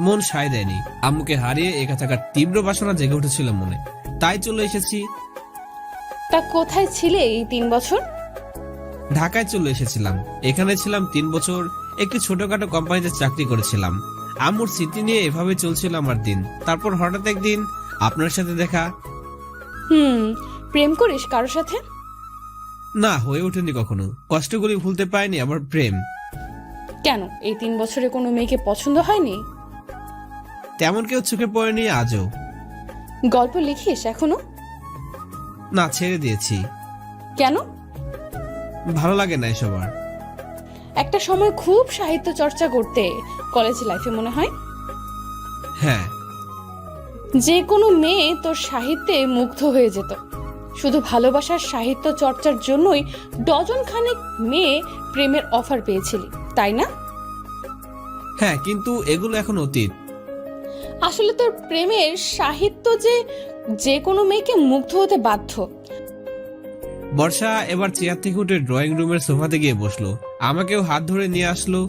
মন সায় দেয়নি। আম্মুকে হারিয়ে একা থাকার তীব্র বাসনা জেগে উঠেছিল মনে, তাই চলে এসেছি। তা কোথায় ছিলে এই 3 বছর? ঢাকায় চলে এসেছিলাম। এখানে ছিলাম 3 বছর। একটি ছোটখাটো কোম্পানিতে চাকরি করেছিলাম। আম্মুর স্মৃতি নিয়ে এভাবে চলছিল আমার দিন। তারপর হঠাৎ একদিন আপনার সাথে দেখা। প্রেম করিস কারোর সাথে? না, হয়ে ওঠেনি কখনো। কষ্টগুলি ভুলতে পারিনি আবার প্রেম। কেন, এই 3 বছরে কোনো মেয়েকে পছন্দ হয়নি? তেমন কেউ চোখে পড়েনি আজও। গল্প লিখিস এখনো? না, ছেড়ে দিয়েছি। কেন? ভালো লাগে না এসব আর। একটা সময় খুব সাহিত্য চর্চা করতে, কলেজ লাইফে মনে হয়। হ্যাঁ, যে কোনো মেয়ে তোর সাহিত্যে মুগ্ধ হয়ে যেত। শুধু ভালোবাসার সাহিত্য চর্চার জন্যই ডজন খানেক মেয়ে প্রেমের অফার পেয়েছিলি, তাই না? হ্যাঁ, কিন্তু এগুলো এখন অতীত। আসলে তোর প্রেমের সাহিত্য যে কোনো মেয়েকে মুগ্ধ হতে বাধ্য। বর্ষা এবার চেয়ার থেকে উঠে ড্রয়িং রুমের সোফাতে গিয়ে বসলো। আমাকেও হাত ধরে নিয়ে আসলো।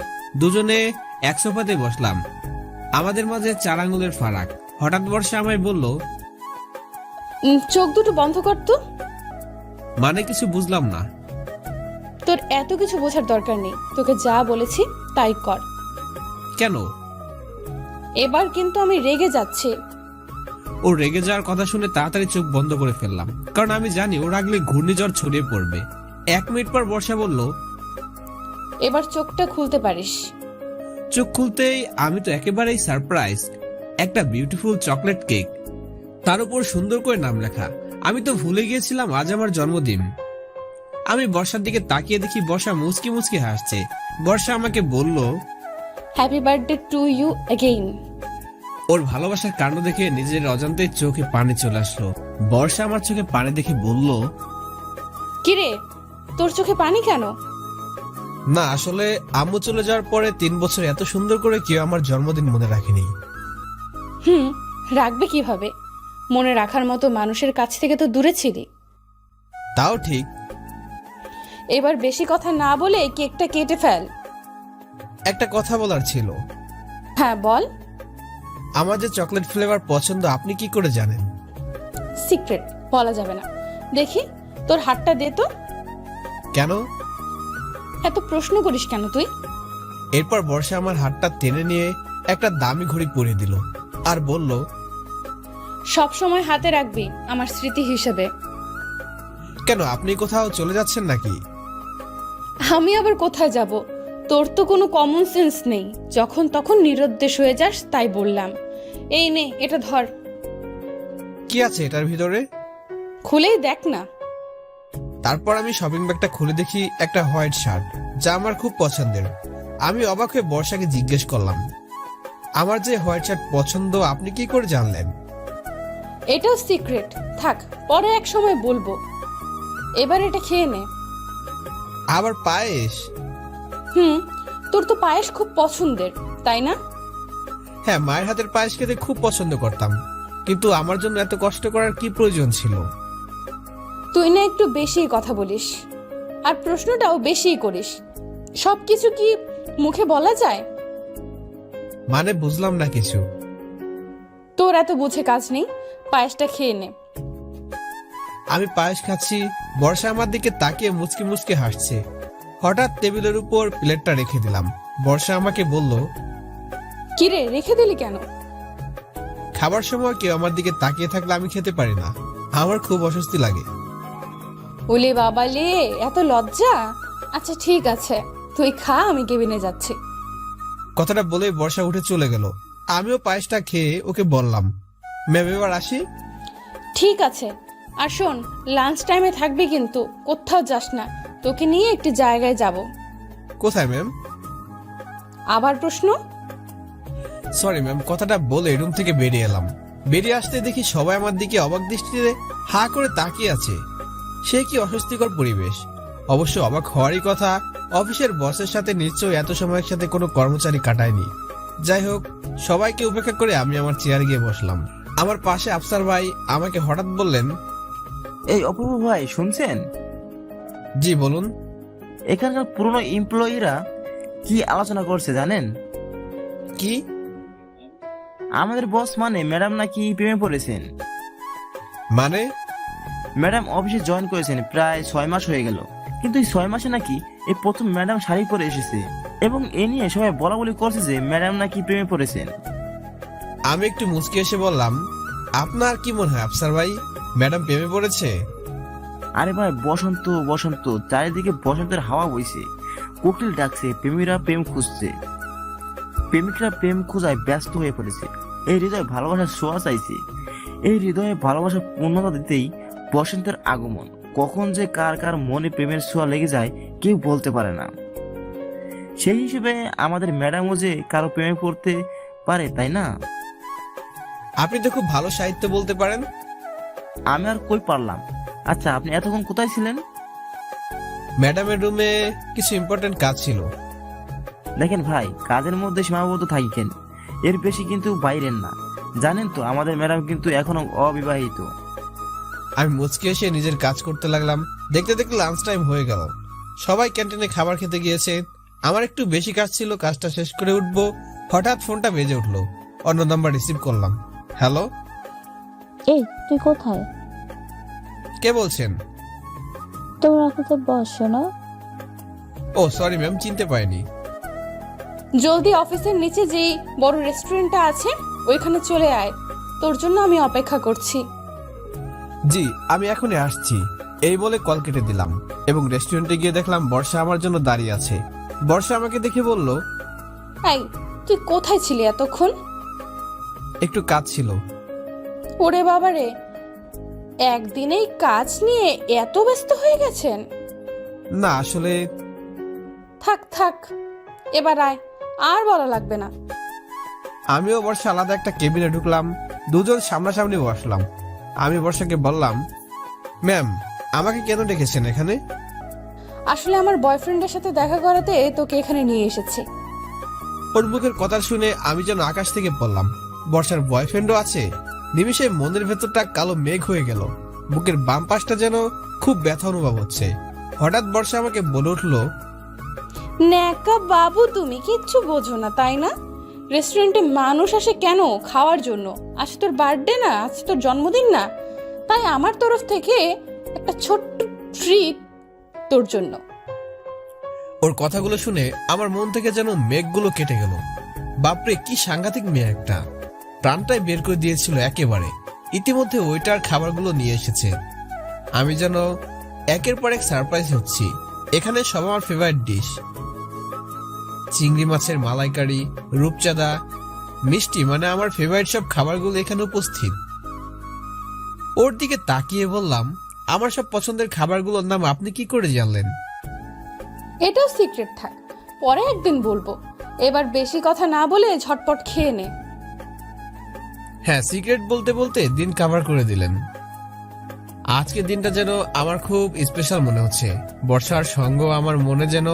দুজনে এক সোফাতে বসলাম। আমাদের মাঝে 4 আঙ্গুলের ফারাক। হঠাৎ বর্ষা আমায় বলল, চোখ দুটো বন্ধ কর তো। মানে কিছু বুঝলাম না। তোর এত কিছু বোঝার দরকার নেই। তোকে যা বলেছি তাই কর। কেন? এবার কিন্তু আমি রেগে যাচ্ছি। ও রেগে যাওয়ার কথা শুনে তাড়াতাড়ি চোখ বন্ধ করে ফেললাম, কারণ আমি জানি ও রাগলে ঘূর্ণিঝড় ছড়িয়ে পড়বে। 1 মিনিট পর বর্ষা বলল, এবার চোখটা খুলতে পারিস। চোখ খুলতেই আমি তো একেবারেই সারপ্রাইজ। একটা বিউটিফুল চকলেট কেক, তার উপর সুন্দর করে নাম লেখা। আমি তো ভুলে গিয়েছিলাম আজ আমার জন্মদিন। আমি বর্ষার দিকে তাকিয়ে দেখি বর্ষা মুচকি মুচকি হাসছে। বর্ষা আমাকে বলল, happy birthday to you again. ওর ভালোবাসার কাণ্ড দেখে নিজের অজান্তে চোখে পানি চলে আসলো। বর্ষা আমার চোখে পানি দেখে বলল, কিরে, তোর চোখে পানি কেন? না আসলে আম্মু চলে যাওয়ার পরে 3 বছর এত সুন্দর করে কেউ আমার জন্মদিন মনে রাখেনি। রাখবে কিভাবে? মনে রাখার মতো মানুষের কাছ থেকে তো দূরে ছিলি। তাও ঠিক। এবার বেশি কথা না বলে কেকটা কেটে ফেল। একটা কথা বলার ছিল। হ্যাঁ বল। আমার যে চকলেট ফ্লেভার পছন্দ আপনি কি করে জানেন? সিক্রেট, বলা যাবে না। দেখি তোর হাতটা দে তো। কেন? এত প্রশ্ন করিস কেন তুই? এরপর বর্ষা আমার হাতটা টেনে নিয়ে একটা দামি ঘড়ি পরিয়ে দিল আর বলল, সব সময় হাতে রাখবি আমার স্মৃতি হিসেবে। কেন, আপনি কোথাও চলে যাচ্ছেন নাকি? আমি আবার কোথায় যাব? তোর তো কোনো কমন সেন্স নেই। যখন তখন নিরুদ্দেশ হয়ে যাস, তাই বললাম। এই নে, এটা ধর। কি কি আছে এটার ভিতরে? খুলেই দেখ না। তারপর আমি শপিং ব্যাগটা খুলে দেখি একটা হোয়াইট শার্ট, যা আমার খুব পছন্দের। আমি অবাক হয়ে বর্ষাকে জিজ্ঞেস করলাম, আমার যে হোয়াইট শার্ট পছন্দ আপনি কি করে জানলেন? এটাও সিক্রেট, থাক পরে এক সময় বলবো। এবার এটা খেয়ে নে। আবার পায়েস? তোর তো পায়েস খুব পছন্দের, তাই না? হ্যাঁ, মায়ের হাতের পায়েস খেতে খুব পছন্দ করতাম, কিন্তু আমার জন্য এত কষ্ট করার কি প্রয়োজন ছিল? তুই না একটু বেশিই কথা বলিস, আর প্রশ্নটাও বেশিই করিস। সবকিছু কি মুখে বলা যায়? মানে বুঝলাম না কিছু। তোর এত বুঝে কাজ নেই, পায়েসটা খেয়ে নে। আমি পায়েস খাচ্ছি, বর্ষা আমার দিকে তাকিয়ে মুচকি মুচকি হাসছে। হঠাৎ টেবিলের উপর প্লেটটা রেখে দিলাম। বর্ষা আমাকে বলল, কিরে রেখে দিলি কেন? খাবার সময় কেউ আমার দিকে তাকিয়ে থাকলে আমি খেতে পারি না, আমার খুব অস্বস্তি লাগে। ওলে বাবা লে, এত লজ্জা। আচ্ছা ঠিক আছে, তুই খা, আমি কেবিনে যাচ্ছি। কথাটা বলে বর্ষা উঠে চলে গেল। আমিও পায়েসটা খেয়ে ওকে বললাম, ম্যাম এবার আসি। ঠিক আছে, আর শোন, লাঞ্চ টাইমে থাকবি কিন্তু, কোথাও যাস না। তোকে নিয়ে একটি জায়গায় যাব। কোথায় ম্যাম? আবার প্রশ্ন? সরি ম্যাম, কথাটা বলে রুম থেকে বেরিয়ে এলাম। বেরিয়ে আসতে দেখি সবাই আমার দিকে অবাক দৃষ্টিতে হা করে তাকিয়ে আছে। সে কি অস্বস্তিকর পরিবেশ। অবশ্য অবাক হওয়ারই কথা, অফিসের বসের সাথে নিশ্চয়ই এত সময় একসাথে কোনো কর্মচারী কাটায়নি। যাই হোক, সবাইকে উপেক্ষা করে আমি আমার চেয়ারে গিয়ে বসলাম। আমার পাশে আফসার ভাই আমাকে হঠাৎ বললেন, এই অপূর্ব ভাই শুনছেন? জি বলুন। এখানকার পুরনো এমপ্লয়িরা কি আলোচনা করছে জানেন? কি? আমাদের বস মানে ম্যাডাম নাকি প্রেমে পড়েছেন। মানে? ম্যাডাম অফিসে জয়েন করেছেন প্রায় 6 মাস হয়ে গেল, কিন্তু এই 6 মাসে নাকি এই প্রথম ম্যাডাম শাড়ি পরে এসেছে, এবং এ নিয়ে সবাই বলা বলি করছে যে ম্যাডাম নাকি প্রেমে পড়েছেন। আমি একটু মুচকি এসে বললাম, আপনার কি মনে হয় আফসার ভাই, ম্যাডাম প্রেমে পড়েছে? আরে ভাই, বসন্ত বসন্ত, চারিদিকে বসন্তের হাওয়া বইছে, কোকিল ডাকছে, প্রেমীরা প্রেম খুঁজছে, প্রেমিকরা প্রেম খোঁজায় ব্যস্ত হয়ে পড়েছে। এই হৃদয় ভালোবাসার ছোঁয়া চাইছে, এই হৃদয়ে ভালোবাসার পূর্ণতা দিতেই বসন্তের আগমন। কখন যে কার কার মনে প্রেমের ছোঁয়া লেগে যায় কেউ বলতে পারে না। সেই হিসেবে আমাদের ম্যাডামও যে কারো প্রেমে পড়তে পারে, তাই না? আপনি তো খুব ভালো সাহিত্য বলতে পারেন। আমি আর কই পারলাম। আচ্ছা, আপনি এতক্ষণ কোথায় ছিলেন? ম্যাডামের রুমে কিছু ইম্পর্টেন্ট কাজ ছিল। দেখেন ভাই, কাজের মধ্যে সীমাবদ্ধ থাকেন, এর বেশি কিন্তু বাইরের না। জানেন তো আমাদের ম্যাডাম কিন্তু এখনো অবিবাহিত। আমি মুচকি এসে নিজের কাজ করতে লাগলাম। দেখতে দেখতে লাঞ্চ টাইম হয়ে গেল। সবাই ক্যান্টিনে খাবার খেতে গিয়েছে। আমার একটু বেশি কাজ ছিল, কাজটা শেষ করে উঠবো, হঠাৎ ফোনটা বেজে উঠলো। অন্য নাম্বার রিসিভ করলাম। হ্যালো, এই তুই কোথায়? কে বলছেন? তোমরা কোথায় বসো না? ও সরি ম্যাম, চিনতে পারিনি। জলদি অফিসের নিচে যেই বড় রেস্টুরেন্টটা আছে ওইখানে চলে আয়, তোর জন্য আমি অপেক্ষা করছি। জি, আমি এখনই আসছি, এই বলে কল কেটে দিলাম এবং রেস্টুরেন্টে গিয়ে দেখলাম বর্ষা আমার জন্য দাঁড়িয়ে আছে। বর্ষা আমাকে দেখে বলল, এই তুই কোথায় ছিলি এতক্ষণ? একটু কাজ ছিল। ওরে বাবারে, একদিনেই কাজ নিয়ে এত ব্যস্ত হয়ে গেছেন? না আসলে থাক থাক, এবার আয়, আর বলা লাগবে না। আমিও বর্ষা আলাদা একটা কেবিনে ঢুকলাম। দুজন সামনাসামনি বসলাম। আমি বর্ষাকে বললাম, ম্যাম আমাকে কেন ডেকেছেন এখানে? আসলে আমার বয়ফ্রেন্ডের সাথে দেখা করাতে তোকে এখানে নিয়ে এসেছি। ওর মুখের কথা শুনে আমি যেন আকাশ থেকে পড়লাম। বর্ষার বয়ফ্রেন্ডও আছে? নিমিষে মনের ভেতরটা কালো মেঘ হয়ে গেল। বুকের বাম পাশটা যেন খুব ব্যথা অনুভব হচ্ছে। হঠাৎ বর্ষা আমাকে বলে উঠলো, ন্যাকা বাবু, তুমি কিচ্ছু বোঝো না তাই না? রেস্টুরেন্টে মানুষ আসে কেন? খাওয়ার জন্য। আজ তোর বার্থডে না, আজ তোর জন্মদিন না, তাই আমার তরফ থেকে একটা ছোট্ট ট্রিট তোর জন্য। ওর কথাগুলো শুনে আমার মন থেকে যেন মেঘগুলো কেটে গেল। বাপরে, কি সাংঘাতিক মেয়ে একটা, প্রাণটাই বের করে দিয়েছিল একেবারে। ইতিমধ্যে ওইটার খাবারগুলো নিয়ে এসেছে। আমি যেন একের পর এক সারপ্রাইজ হচ্ছি। এখানে সব আমার ফেভারিট ডিশ, চিংড়ি মাছের মালাইকারি, রূপচাঁদা, মিষ্টি, মানে আমার ফেভারিট সব খাবারগুলো এখানে উপস্থিত। ওর দিকে তাকিয়ে বললাম, আমার সব পছন্দের খাবারগুলোর নাম আপনি কি করে জানলেন? এটাও সিক্রেট থাক, পরে একদিন বলবো। এবার বেশি কথা না বলে ঝটপট খেয়ে নে। হ্যাঁ, সিক্রেট বলতে বলতে দিন কভার করে দিলেন। আজকের দিনটা যেন আমার খুব স্পেশাল মনে হচ্ছে। বর্ষার সঙ্গ আমার মনে যেন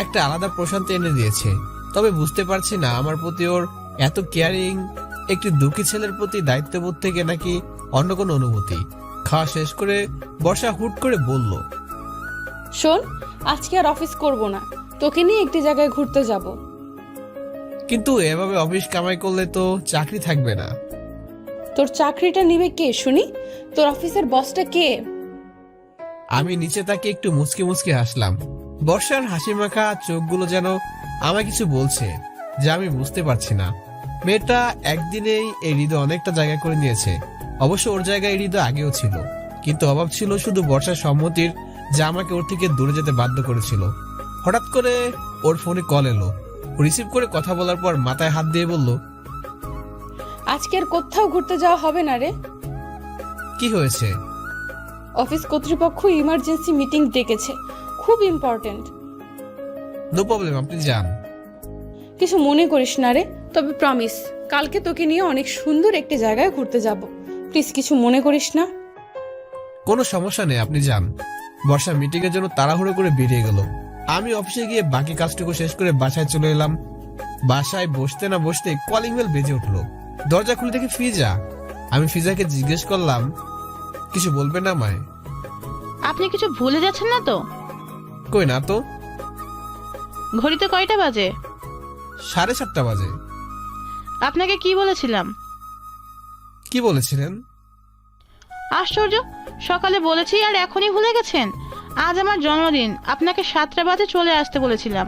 একটা আলাদা প্রশান্তি এনে দিয়েছে। তবে বুঝতে পারছি না আমার প্রতি ওর এত কেয়ারিং একটি দুঃখী ছেলের প্রতি দায়িত্ববোধ থেকে নাকি অন্য কোনো অনুভূতি। খাওয়া শেষ করে বর্ষা হুট করে বলল, শোন, আজকে আর অফিস করব না, তোকে নিয়ে একটি জায়গায় ঘুরতে যাব। কিন্তু এভাবে অফিস কামাই করলে তো চাকরি থাকবে না। তোর চাকরিটা নিবে কে শুনি? তোর অফিসের বসটা কে? আমি নিচে তাকে একটু মুচকি মুচকি হাসলাম। বর্ষার হাসি মাখা চোখগুলো যেন আমায় কিছু বলছে যা আমি বুঝতে পারছি না। মেয়েটা একদিনেই এই হৃদয় অনেকটা জায়গা করে নিয়েছে। অবশ্য ওর জায়গায় হৃদয় আগেও ছিল, কিন্তু অভাব ছিল শুধু বর্ষার সম্মতির, যা আমাকে ওর থেকে দূরে যেতে বাধ্য করেছিল। হঠাৎ করে ওর ফোনে কল এলো। রিসিভ করে কথা বলার পর মাথায় হাত দিয়ে বলল, আজকে আর কোথাও ঘুরতে যাওয়া হবে না রে। কি হয়েছে? অফিস কর্তৃপক্ষ ইমার্জেন্সি মিটিং ডেকেছে, খুব ইম্পর্টেন্ট। নো প্রবলেম, আপনি যান। কিছু মনে করিস না রে, তবে প্রমিস কালকে তোকে নিয়ে অনেক সুন্দর একটি জায়গায় ঘুরতে যাব। প্লিজ কিছু মনে করিস না। কোনো সমস্যা নেই, আপনি যান। বর্ষা মিটিং এর জন্য তাড়াহুড়ো করে বেরিয়ে গেল। আমি অফিসে গিয়ে বাকি কাজটুকু শেষ করে বাসায় চলে এলাম। বাসায় বসতে না বসতে কলিং বেল বেজে উঠলো। দরজা খুলে দেখি ফিজা। আমি ফিজাকে জিজ্ঞেস করলাম, কিছু বলবে না আমায়? আপনি কিছু ভুলে যাচ্ছেন না তো? কই না তো। ঘড়িতে কয়টা বাজে? 7:30 বাজে। আপনাকে কি বলেছিলাম? কি বলেছিলেন? আশ্চর্য, সকালে বলেছি আর এখনই ভুলে গেছেন? আজ আমার জন্মদিন, আপনাকে 7টা বাজে চলে আসতে বলেছিলাম।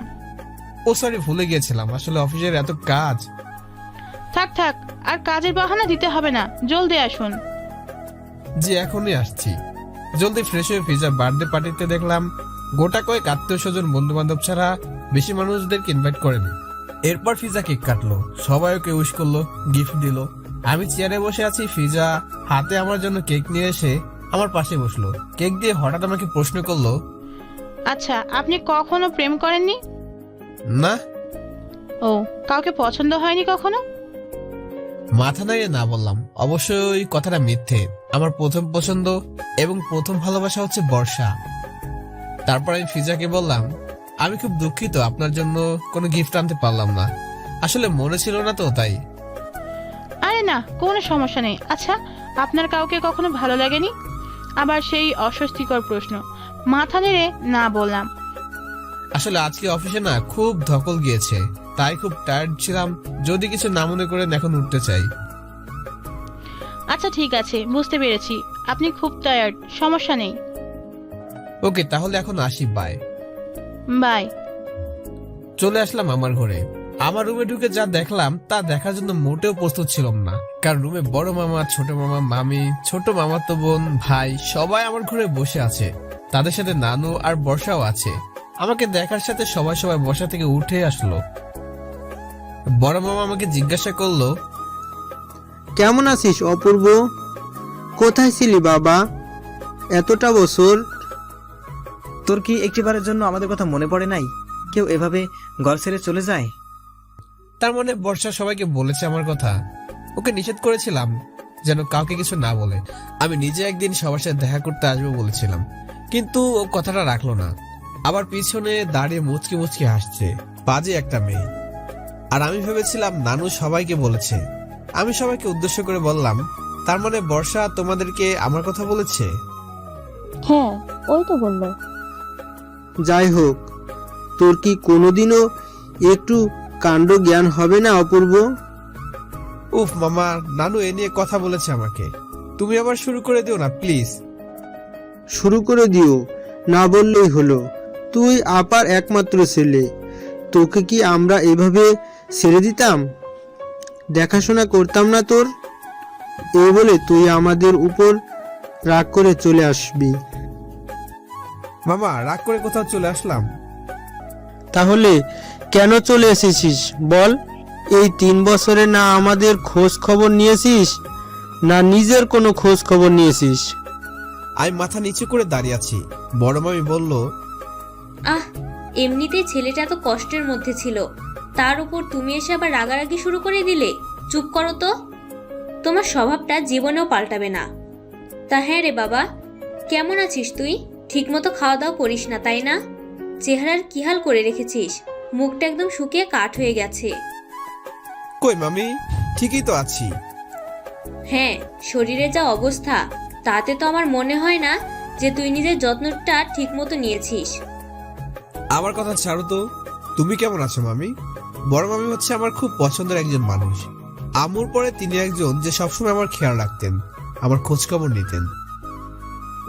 ও সরি, ভুলে গিয়েছিলাম। আসলে অফিসের এত কাজ। থাক থাক, আর কাজের বাহানা দিতে হবে না, জলদি আসুন। জি, এখনই আসছি। জলদি ফ্রেশ হয়ে ফিজার বার্থডে পার্টিতে দেখলাম গোটা কয়েক আত্মীয় স্বজন বন্ধু বান্ধব ছাড়া বেশি মানুষদেরকে ইনভাইট করেনি। এরপর ফিজা কেক কাটলো, সবাই ওকে উইশ করলো, গিফট দিল। আমি চেয়ারে বসে আছি, ফিজা হাতে আমার জন্য কেক নিয়ে এসে আমার পাশে বসলো। কেক দিয়ে হঠাৎ আমাকে প্রশ্ন করলো, আচ্ছা, আপনি কখনো প্রেম করেননি? না। ও, কাউকে পছন্দ হয়নি কখনো? মাথা নাড়িয়ে না বললাম। অবশ্যই কথাটা মিথ্যে। আমার প্রথম পছন্দ এবং প্রথম ভালোবাসা হচ্ছে বর্ষা। তারপর আমি ফিজাকে বললাম, আমি খুব দুঃখিত আপনার জন্য কোনো গিফট আনতে পারলাম না। আসলে মনে ছিল না তো, তাই। আরে না, কোনো সমস্যা নেই। আচ্ছা, আপনার কাউকে কখনো ভালো লাগেনি? আবার সেই অস্বস্তিকর প্রশ্ন। মাথা নেড়ে না বললাম। আসলে আজকে অফিসে না খুব ধকল গিয়েছে, তাই খুব টায়ার্ড ছিলাম। যদি কিছু না মনে করেন, এখন উঠতে চাই। আচ্ছা ঠিক আছে, বুঝতে পেরেছি আপনি খুব টায়ার্ড, সমস্যা নেই। ওকে, তাহলে এখন আসি, বাই। বাই। চলে আসলাম আমার ঘরে। আমার রুমে ঢুকে যা দেখলাম তা দেখার জন্য মোটেও প্রস্তুত ছিলাম না। কারণ রুমে বড় মামা, ছোট মামা, মামি, ছোট মামাতো বোন, ভাই সবাই আমার ঘরে বসে আছে। তাদের সাথে নানু আর বর্ষাও আছে। আমাকে দেখার সাথে সবাই বসা থেকে উঠে আসলো। বড় মামা আমাকে জিজ্ঞাসা করলো, কেমন আছিস অপূর্ব? কোথায় ছিলি বাবা এতটা বছর? তোর কি একটিবারের জন্য আমাদের কথা মনে পড়ে নাই? কেউ এভাবে ঘর ছেড়ে চলে যায়? তার মানে বর্ষা সবাইকে বলেছে আমার কথা। ওকে নিষেধ করেছিলাম যেন কাউকে কিছু না বলে। আমি নিজে একদিন সবার সাথে দেখা করতে আসবো বলেছিলাম, কিন্তু ও কথাটা রাখলো না। আবার পিছনে দাঁড়িয়ে মুচকি মুচকি হাসছে, বাজে একটা মেয়ে। আর আমি ভেবেছিলাম নানু সবাইকে বলেছে। আমি সবাইকে উদ্দেশ্য করে বললাম, তার মানে বর্ষা তোমাদেরকে আমার কথা বলেছে? হ্যাঁ, ওই তো বললো। যাই হোক, তোর কি কোনোদিনও একটু কাণ্ড জ্ঞান হবে না অপূর্ব? উফ মামা, নানু এ নিয়ে কথা বলেছে আমাকে। তুমি আবার শুরু করে দিও না প্লিজ। শুরু করে দিও না বললেই হলো। তুই আপার একমাত্র ছেলে, তোকে কি আমরা এভাবে ছেড়ে দিতাম? দেখাশোনা করতাম না তোর? এই বলে তুই আমাদের উপর রাগ করে চলে আসবি? মামা, রাগ করে কোথাও চলে আসলাম? তাহলে কেন চলে এসেছিস বল? এই 3 বছরে না আমাদের খোঁজ খবর নিয়েছিস, না নিজের কোনো খোঁজ খবর নিয়েছিস? আমি মাথা নিচু করে দাঁড়িয়ে আছি। বড় মামি বলল, আহ, এমনিতেই ছেলেটা তো কষ্টের মধ্যে ছিল, তার উপর তুমি এসে আবার রাগারাগি শুরু করে দিলে। চুপ করো তো, তোমার স্বভাবটা জীবনেও পাল্টাবে না। তা হ্যাঁ রে বাবা, কেমন আছিস তুই? ঠিকমতো খাওয়া দাওয়া করিস না তাই না? চেহারার কি হাল করে রেখেছিস, মুখটা একদম শুকিয়ে কাঠ হয়ে গেছে। কই মামি, ঠিকই তো আছি। হ্যাঁ, শরীরে যা অবস্থা তাতে তো আমার মনে হয় না যে তুই নিজের যত্নটা ঠিকমতো নিয়েছিস। আমার কথা ছাড়ো তো, তুমি কেমন আছো মামি? বড় মামি হচ্ছে আমার খুব পছন্দের একজন মানুষ। আম্মুর পরে তিনি একজন যে সবসময় আমার খেয়াল রাখতেন, আমার খোঁজ খবর নিতেন।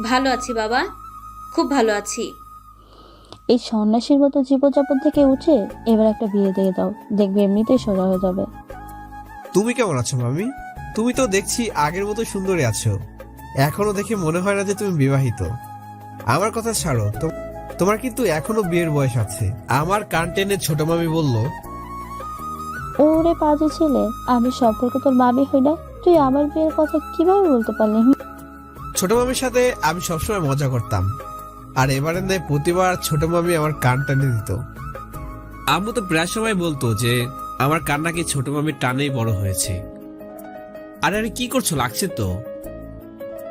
ভালো আছি বাবা, খুব ভালো আছি। এই সন্ন্যাসীর মতো জীবনযাপন থেকে উঠে এবার একটা বিয়ে দিয়ে দাও, দেখবে এমনিতেই সোজা হয়ে যাবে। তুমি কেমন আছো মামি? তুমি তো দেখছি আগের মতো সুন্দরী আছো, এখনো দেখে মনে হয় না যে তুমি বিবাহিত। আমার কথা ছাড়ো তো, তোমার কিন্তু এখনো বিয়ের বয়স আছে। আমার কান টেনে ছোট মামি বলল, ওরে পাজি ছেলে, আমি সম্পর্কে তোর মামি হই না, তুই আমার বিয়ের কথা কিভাবে বলতে পারলি? ছোট মামির সাথে আমি সবসময় মজা করতাম, আর এবারে নেই প্রতিবার ছোট মামি আমার কান টানে দিত। আম্মু তো প্রায় সময় বলতো যে আমার কান নাকি ছোট মামির টানেই বড় হয়েছে। আরে আরে কি করছো, লাগছে তো।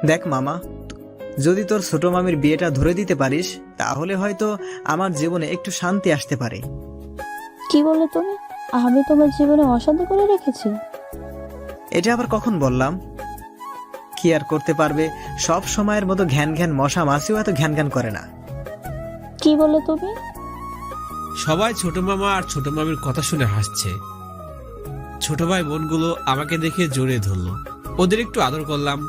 দেখ মামা, যদি তোর ছোট মামির বিয়েটা ধরে দিতে পারিস তাহলে হয়তো আমার জীবনে একটু শান্তি আসতে পারে। কি বলে তুমি? আমি তোমার জীবনে অশান্তি করে রেখেছি? এটা আবার কখন বললাম? কি আর করতে পারবে, সব সময়ের মতো ঘ্যান ঘ্যান মশা মাছিও এত ঘ্যান ঘ্যান করে না। কি বলে তুমি? সবাই ছোট মামা আর ছোট মামির কথা শুনে হাসছে। ছোট ভাই বোনগুলো আমাকে দেখে জড়িয়ে ধরলো, ওদের একটু আদর করলাম।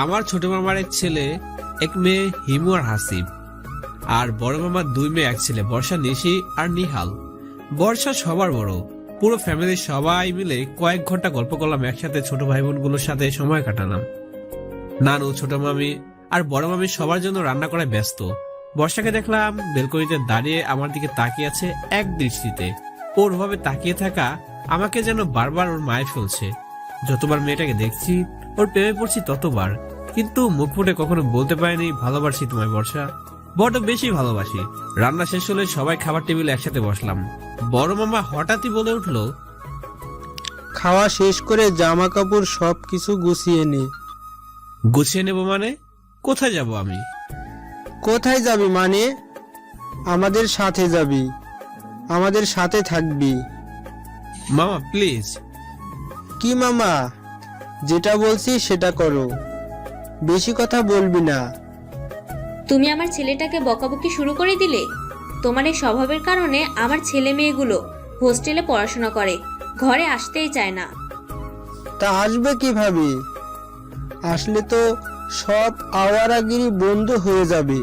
আমার ছোট মামার এক ছেলে, এক মেয়ে হিমু আর হাসিব, আর বড় মামার 2 মেয়ে, এক ছেলে বর্ষা, নিশি আর নিহাল। বর্ষা সবার বড়। পুরো ফ্যামিলির সবাই মিলে কয়েক ঘন্টা গল্প করলাম একসাথে, ছোট ভাই বোনগুলোর সাথে সময় কাটালাম। নানু, ছোট মামি আর বড় মামি সবার জন্য রান্না করায় ব্যস্ত। বর্ষাকে দেখলাম বেলকনিতে দাঁড়িয়ে আমার দিকে তাকিয়ে আছে এক দৃষ্টিতে। ওর ভাবে তাকিয়ে থাকা আমাকে যেন বারবার ওর মায়ে ফেলছে। যতবার মেয়েটাকে দেখছি ওর প্রেমে পড়ছি ততবার, কিন্তু মুখ ফুটে কখনো বলতে পারিনি ভালোবাসি তোমায় বর্ষা, বড় বেশি ভালোবাসি। রান্না শেষ হলে সবাই খাবার টেবিলে একসাথে বসলাম। বড় মামা হঠাৎই বলে উঠলো, খাওয়া শেষ করে জামা কাপড় সব কিছু গুছিয়ে নে। গুছিয়ে নেবো মানে? কোথায় যাব আমি? কোথায় যাবি মানে? আমাদের সাথে যাবি, আমাদের সাথে থাকবি। মামা প্লিজ। কি মামা, যেটা বলছি সেটা করো, বেশি কথা বলবি না। তুমি আমার ছেলেটাকে বকাবকি শুরু করে দিলে। তোমার এই স্বভাবের কারণে আমার ছেলে মেয়েগুলো হোস্টেলে পড়াশোনা করে, ঘরে আসতেই চায় না। তা আসবে কিভাবে? আসলে তো সব আওয়ারাগিরি বন্ধ হয়ে যাবে।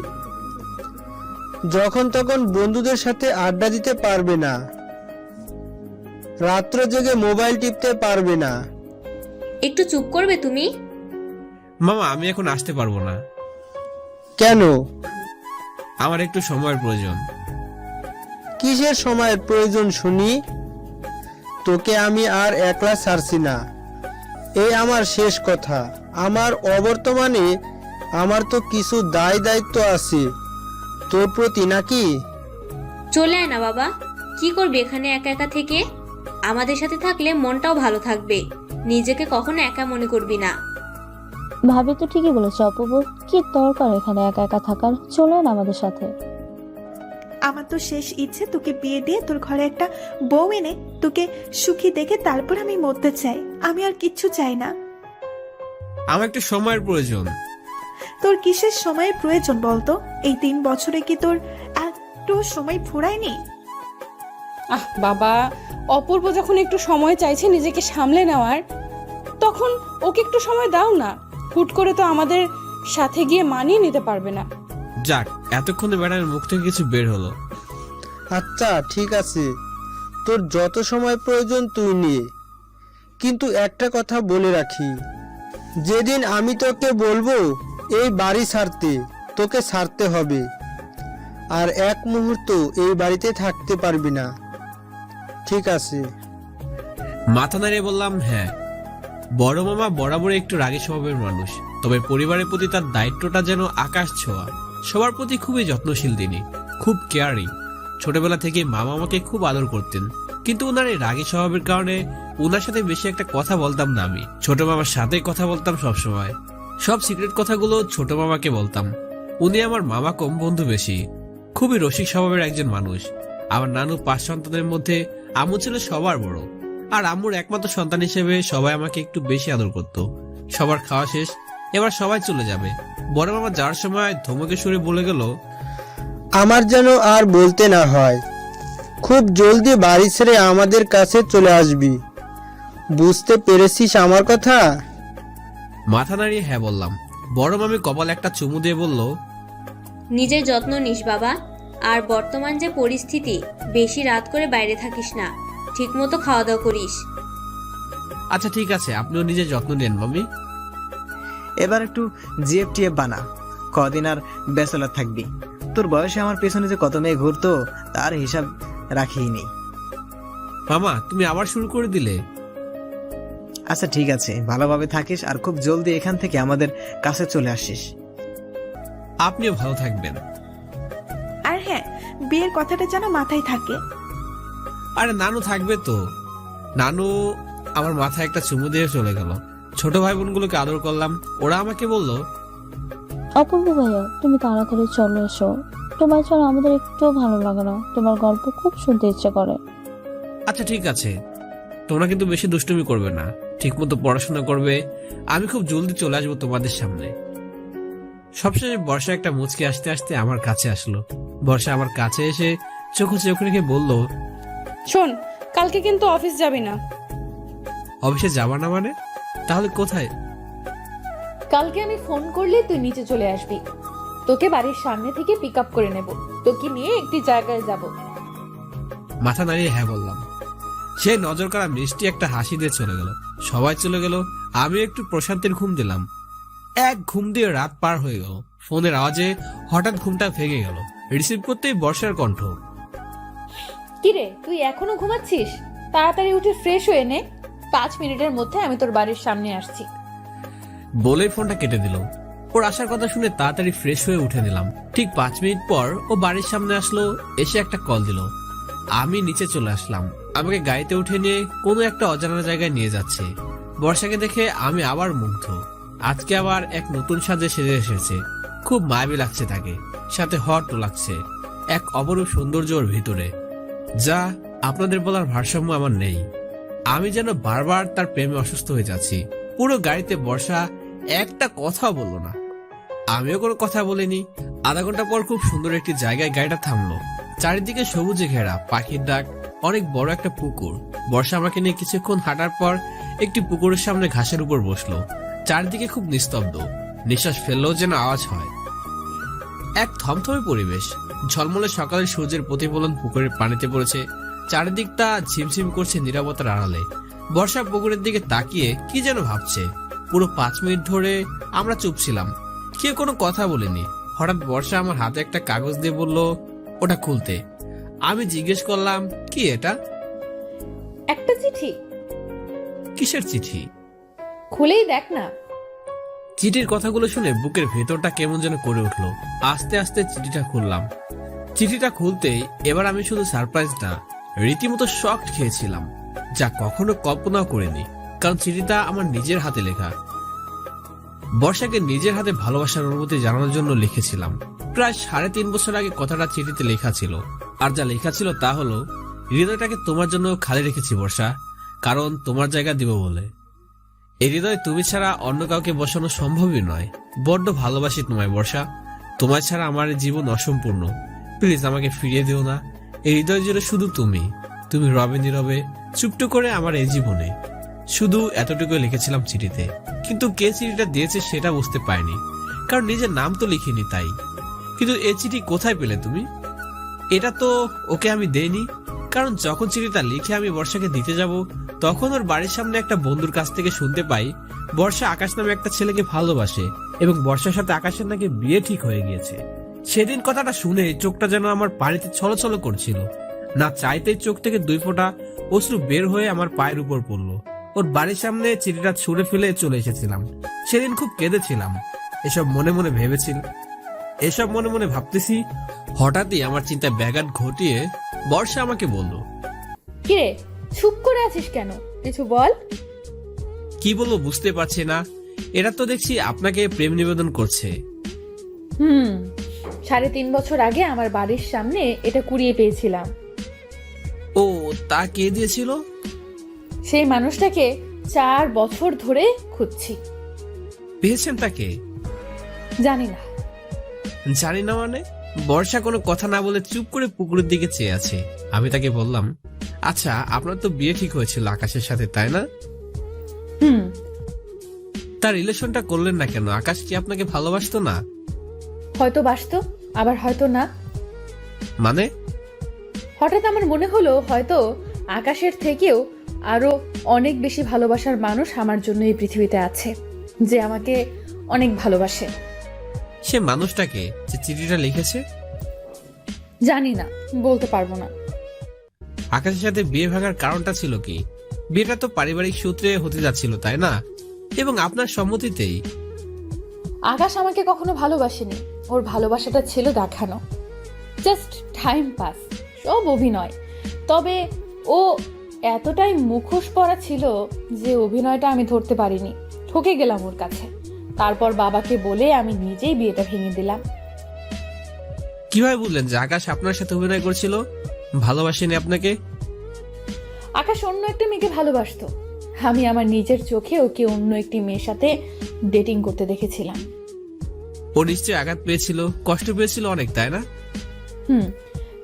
যখন তখন বন্ধুদের সাথে আড্ডা দিতে পারবে না, রাত্র জেগে মোবাইল টিপতে পারবে না। একটু চুপ করবে তুমি? মামা আমি এখন আসতে পারবো না। কেন? আমার একটু সময়ের প্রয়োজন। কিসের সময়ের প্রয়োজন শুনি? তোকে আমি আর একলা ছাড়ছি না, এই আমার শেষ কথা। আমার অবর্তমানে আমার তো কিছু দায় দায়িত্ব আছে তোর প্রতি, নাকি? চলে আয় না বাবা, কি করবে এখানে একা একা থেকে? আমাদের সাথে থাকলে মনটাও ভালো থাকবে, নিজেকে কখনো একা মনে করবি না। ভাবি তো ঠিকই বলেছে অপূর্ব, কি দরকার এখানে একা একা থাকার, চলো না আমাদের সাথে। আমার তো শেষ ইচ্ছে তোকে বিয়ে দিয়ে তোর ঘরে একটা বউ এনে তোকে সুখী দেখে তারপর আমি মরতে চাই। আমি আর কিচ্ছু চাই না। আমার একটু সময়ের প্রয়োজন। তোর কিসের সময়ের প্রয়োজন বলতো? এই 3 বছরে কি তোর একটু সময় ফুরায়নি? আহ বাবা, অপূর্ব যখন একটু সময় চাইছে নিজেকে সামলে নেওয়ার, তখন ওকে একটু সময় দাও না। হুট করে তো আমাদের সাথে গিয়ে মানিয়ে নিতে পারবে না। যাক, এতক্ষণে ম্যাডামের মুখ থেকে কিছু বের হলো। আচ্ছা ঠিক আছে, তোর যত সময় প্রয়োজন তুই নিয়ে, কিন্তু একটা কথা বলে রাখি, যেদিন আমি তোকে বলবো এই বাড়ি ছাড়তে, তোকে ছাড়তে হবে, আর এক মুহূর্ত এই বাড়িতে থাকতে পারবি না, ঠিক আছে? মাথা নাড়িয়ে বললাম হ্যাঁ। বড় মামা বরাবর একটু রাগী স্বভাবের মানুষ, তবে পরিবারের প্রতি তার দায়িত্বটা যেন আকাশ ছোঁয়া। সবার প্রতি খুবই যত্নশীল তিনি, খুব কেয়ারিং। ছোটবেলা থেকে মামা আমাকে খুব আদর করতেন, কিন্তু ওনার এই রাগী স্বভাবের কারণে ওনার সাথে বেশি একটা কথা বলতাম না আমি। ছোট মামার সাথে কথা বলতাম সবসময়, সব সিক্রেট কথাগুলো ছোট মামাকে বলতাম। উনি আমার মামা কম, বন্ধু বেশি। খুবই রসিক স্বভাবের একজন মানুষ। আমার নানু 5 সন্তানের মধ্যে আম্মু ছিল সবার বড়, আর আম্মুর একমাত্র সন্তান হিসেবে সবাই আমাকে একটু বেশি আদর করত। সবার খাওয়া শেষ, এবার সবাই চলে যাবে। বড় মামা যাওয়ার সময় ধমকে সুরে বলে গেল, আমার যেন আর বলতে না হয়, খুব জলদি বাড়ি ছেড়ে আমাদের কাছে চলে আসবি। বুঝতে পেরেছিস আমার কথা? মাথা নাড়িয়ে হ্যাঁ বললাম। বড় মামি কপালে একটা চুমু দিয়ে বলল, নিজের যত্ন নিস বাবা। আর বর্তমান যে পরিস্থিতি, বেশি রাত করে বাইরে থাকিস না, ঠিকমতো খাওয়া দাওয়া করিস। আচ্ছা ঠিক আছে, আপনিও নিজের যত্ন নেন মামি। এবার একটু জিএফটিএফ বানা, কদিন আর ব্যাচেলার থাকবি। তোর বয়সে আমার পেছনে যে কত মেয়ে ঘুরতো তার হিসাব রাখিই নেই। মামা তুমি আবার শুরু করে দিলে। আচ্ছা ঠিক আছে, ভালোভাবে থাকিস আর খুব জলদি এখান থেকে আমাদের কাছে চলে আসিস। আপনিও ভালো থাকবেন। আর হ্যাঁ, বিয়ের কথাটা যেন মাথায় থাকে। আরে নানু থাকবে তো। নানু আমার মাথায় একটা চুমু দিয়ে চলে গেল। ছোট ভাই বোনগুলোকে আদর করলাম, ওরা আমাকে বলল, অপূর্ব ভাইয়া, তুমি তাড়াতাড়ি চলে এসো। তোমার ছাড়া আমাদের একটুও ভালো লাগে না, তোমার গল্প খুব শুনতে ইচ্ছে করে। আচ্ছা ঠিক আছে, তোমরা কিন্তু বেশি দুষ্টুমি করবে না, ঠিক মতো পড়াশোনা করবে। আমি খুব জলদি চলে আসবো তোমাদের সামনে। সবশেষে বর্ষা একটা মুচকি আসতে আসতে আমার কাছে আসলো। বর্ষা আমার কাছে এসে চোখ রেখে বলল, শোন, কালকে কিন্তু অফিস যাবি না। অফিসে যাবা না মানে? তাহলে কোথায়? কালকে আমি ফোন করলে তুই নিচে চলে আসবি। তোকে বাড়ির সামনে থেকে পিক আপ করে নেব, তোকে নিয়ে একটি জায়গায় যাব। মাথা নাড়িয়ে হ্যাঁ বললাম। সে নজর করা মিষ্টি একটা হাসি দিয়ে চলে গেল। সবাই চলে গেল, আমি একটু প্রশান্তির ঘুম দিলাম। এক ঘুম দিয়ে রাত পার হয়ে গেল। ফোনের আওয়াজে হঠাৎ ঘুমটা ভেঙে গেল। রিসিভ করতেই বর্ষার কণ্ঠ। কিরে, তুই এখনো ঘুমাচ্ছিস? তাড়াতাড়ি উঠে ফ্রেশ হয়ে নে, 5 মিনিটের মধ্যে আমি তোর বাড়ির সামনে আসছি। বলেই ফোনটা কেটে দিল। ওর আসার কথা শুনে তাড়াতাড়ি ফ্রেশ হয়ে উঠে নিলাম। ঠিক 5 মিনিট পর ও বাড়ির সামনে আসলো, এসে একটা কল দিল। আমি নিচে চলে আসলাম। আমাকে গাড়িতে উঠে নিয়ে কোনো একটা অজানা জায়গায় নিয়ে যাচ্ছে। বর্ষাকে দেখে আমি আবার মুগ্ধ। আজকে আবার এক নতুন সাজে সেজে এসেছে। খুব মায়াবী লাগছে তাকে, সাথে হট লাগছে। এক অপরূপ সৌন্দর্য ওর ভিতরে, যা আপনাদের বলার ভারসাম্য আমার নেই। আমি যেন বারবার তার প্রেমে অসুস্থ হয়ে যাচ্ছি। পুরো গাড়িতে বর্ষা একটা কথাও বললো না, আমিও কোনো কথা বলিনি। আধা ঘন্টা পর খুব সুন্দর একটি জায়গায় গাড়িটা থামলো। চারিদিকে সবুজে ঘেরা, পাখির ডাক, অনেক বড় একটা পুকুর। বর্ষা আমাকে নিয়ে কিছুক্ষণ হাঁটার পর একটি পুকুরের সামনে ঘাসের উপর বসলো। চারিদিকে খুব নিস্তব্ধ, নিঃশ্বাস ফেললেও যেন আওয়াজ হয়। এক থমথমে পরিবেশ। ঝলমলে সকালের সূর্যের প্রতিফলন পুকুরের পানিতে পড়েছে। চারিদিকটা ঝিমঝিম করছে নীরবতার আড়ালে। বর্ষা পুকুরের দিকে তাকিয়ে কি যেন ভাবছে। পুরো 5 মিনিট ধরে আমরা চুপ ছিলাম, কেউ কোনো কথা বলেনি। হঠাৎ বর্ষা আমার হাতে একটা কাগজ দিয়ে বলল, ওটা খুলতে। আমি জিজ্ঞেস করলাম, কি এটা? একটা চিঠি। কিসের চিঠি? খুলেই দেখ না। চিঠির কথাগুলো শুনে বুকের ভেতরটা কেমন যেন করে উঠলো। আস্তে আস্তে চিঠিটা খুললাম। চিঠিটা খুলতেই এবার আমি শুধু সারপ্রাইজ না, রীতিমতো শক খেয়েছিলাম, যা কখনো কল্পনাও করিনি। কারণ চিঠিটা আমার নিজের হাতে লেখা। বর্ষাকে নিজের হাতে ভালোবাসার অনুভূতি জানানোর জন্য লিখেছিলাম। প্রায় 3.5 বছর আগে কথাটা চিঠিতে লেখা ছিল। আর যা লেখা ছিল তা হলো, হৃদয়টাকে তোমার জন্য খালি রেখেছি বর্ষা, কারণ তোমার জায়গা দিব বলে। এই হৃদয় তুমি ছাড়া অন্য কাউকে বসানো সম্ভবই নয়। বড্ড ভালোবাসি তোমায় বর্ষা, তোমার ছাড়া আমার জীবন অসম্পূর্ণ। প্লিজ আমাকে ফিরিয়ে দিও না। এই হৃদয় জুড়ে শুধু তুমি, তুমি রবে নীরবে চুপটু করে আমার এই জীবনে। শুধু এতটুকু লিখেছিলাম চিঠিতে, কিন্তু কে চিঠিটা দিয়েছে সেটা বুঝতে পারিনি, কারণ নিজের নাম তো লিখিনি তাই। কিন্তু এই চিঠি কোথায় পেলে তুমি? এটা তো ওকে আমি দেইনি, কারণ যখন চিঠিটা লিখে আমি বর্ষাকে দিতে যাব, তখন ওর বাড়ির সামনে একটা বন্ধুর কাছ থেকে শুনতে পাই বর্ষা আকাশ নামে একটা ছেলেকে ভালোবাসে এবং বর্ষার সাথে আকাশের নাকি বিয়ে ঠিক হয়ে গিয়েছে। সেদিন কথাটা শুনে চোখটা যেন আমার পানিতে ছলছল করছিল। না চাইতেই চোখ থেকে 2 ফোঁটা অশ্রু বের হয়ে আমার পায়ের উপর পড়লো। ওর বাড়ির সামনে চিঠিটা ছুঁড়ে ফেলে চলে এসেছিলাম। সেদিন খুব কেঁদেছিলাম। এসব মনে মনে ভাবতেছি, হঠাৎই আমার চিন্তায় ব্যাঘাত ঘটিয়ে বর্ষা আমাকে বলল, কিরে চুপ করে আছিস কেন, কিছু বল। কি বলবো বুঝতে পারছি না। এরা তো দেখছি আপনাকে প্রেম নিবেদন করছে। 3.5 বছর আগে আমার বাড়ির সামনে এটা কুড়িয়ে পেয়েছিলাম। ও, তা কে দিয়েছিল? সেই মানুষটাকে 4 বছর ধরে খুঁজছি। পেয়েছেন তাকে? জানি না। জানি না মানে? বর্ষা কোনো কথা না বলে চুপ করে পুকুরের দিকে চেয়ে আছে। আমি তাকে বললাম, আচ্ছা আপনার তো বিয়ে ঠিক হয়েছিল আকাশের সাথে, তাই না? তার রিলেশনটা করলেন না কেন? আকাশ কি আপনাকে ভালোবাসতো না? হয়তো বাসতো, আবার হয়তো না। মানে? হঠাৎ আমার মনে হলো হয়তো আকাশের থেকেও আরো অনেক বেশি ভালোবাসার মানুষ আমার জন্য এই পৃথিবীতে আছে, যে আমাকে অনেক ভালোবাসে। সে মানুষটাকে যে চিঠিটা লিখেছে? জানি না, বলতে পারবো না। আকাশের সাথে বিয়ে ভাঙার কারণটা ছিল কি? বিয়েটা তো পারিবারিক সূত্রে হতে যাচ্ছিল, তাই না? এবং আপনার সম্মতিতেই। আকাশ আমাকে কখনো ভালোবাসেনি। ওর ভালোবাসাটা ছিল দেখানো, জাস্ট টাইম পাস, সব অভিনয়। তবে ও এতটাই মুখোশ পরা ছিল যে অভিনয়টা আমি ধরতে পারিনি, ঠকে গেলাম ওর কাছে। তারপর বাবাকে বলে আমি নিজেই বিয়েটা ভেঙে দিলাম। কিভাবে বুঝলেন যে আকাশ আপনার সাথে অভিনয় করছিল, ভালোবাসেনি আপনাকে? আকাশ অন্য একটা মেয়েকে ভালোবাসতো। আমি আমার নিজের চোখে ওকে অন্য একটি মেয়ের সাথে ডেটিং করতে দেখেছিলাম। ও নিশ্চয়ই আঘাত পেয়েছিল, কষ্ট পেয়েছিল অনেক, তাই না?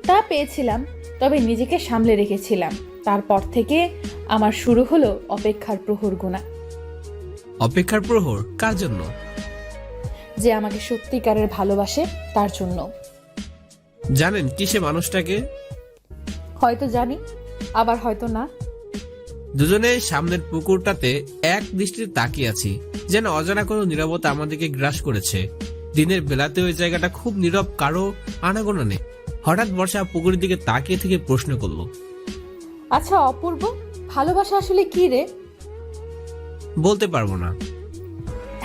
তা পেয়েছিলাম, তবে নিজেকে সামলে রেখেছিলাম। তারপর থেকে আমার শুরু হলো অপেক্ষার প্রহর গোনা। অপেক্ষার প্রহর? কার জন্য? যে আমাকে সত্যিকারের ভালোবাসে তার জন্য। জানেন কি সে মানুষটাকে? হয়তো জানি, আবার হয়তো না। দুজনে সামনের পুকুরটাতে এক দৃষ্টিতে তাকিয়ে আছি, যেন অজানা কোনো নীরবতা আমাদেরকে গ্রাস করেছে। দিনের বেলাতে ওই জায়গাটা খুব নীরব, কারো আনাগোনা নেই। হঠাৎ বর্ষা পুকুরের দিকে তাকিয়ে থেকে প্রশ্ন করলো, আচ্ছা অপূর্ব, ভালোবাসা আসলে কি রে? বলতে পারবো না।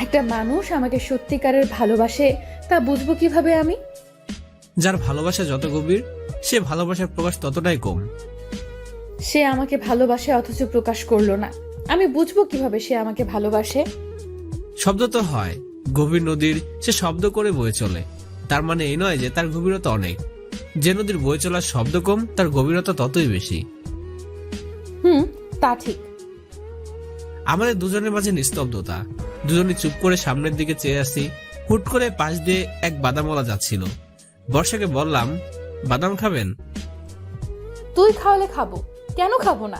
একটা মানুষ আমাকে সত্যিকারের ভালোবাসে, তা বুঝবো কিভাবে আমি? যার ভালোবাসা যত গভীর, সে ভালোবাসার প্রকাশ ততটাই কম। সে আমাকে ভালোবাসে অথচ প্রকাশ করলো না, আমি বুঝবো কিভাবে সে আমাকে ভালোবাসে? শব্দ তো হয়, গভীর নদীর সে শব্দ করে বয়ে চলে, তার মানে এই নয় যে তার গভীরতা অনেক। যে নদীর বয়ে চলার শব্দ কম, তার গভীরতা ততই বেশি। তা ঠিক। আমাদের দুজনের মাঝে নিস্তব্ধতা, দুজনে চুপ করে সামনের দিকে চেয়ে আসি। হুট করে পাশ দিয়ে এক বাদামওয়ালা যাচ্ছিল। বর্ষাকে বললাম, বাদাম খাবেন? তুই খাওয়ালে খাবো, কেন খাবো না?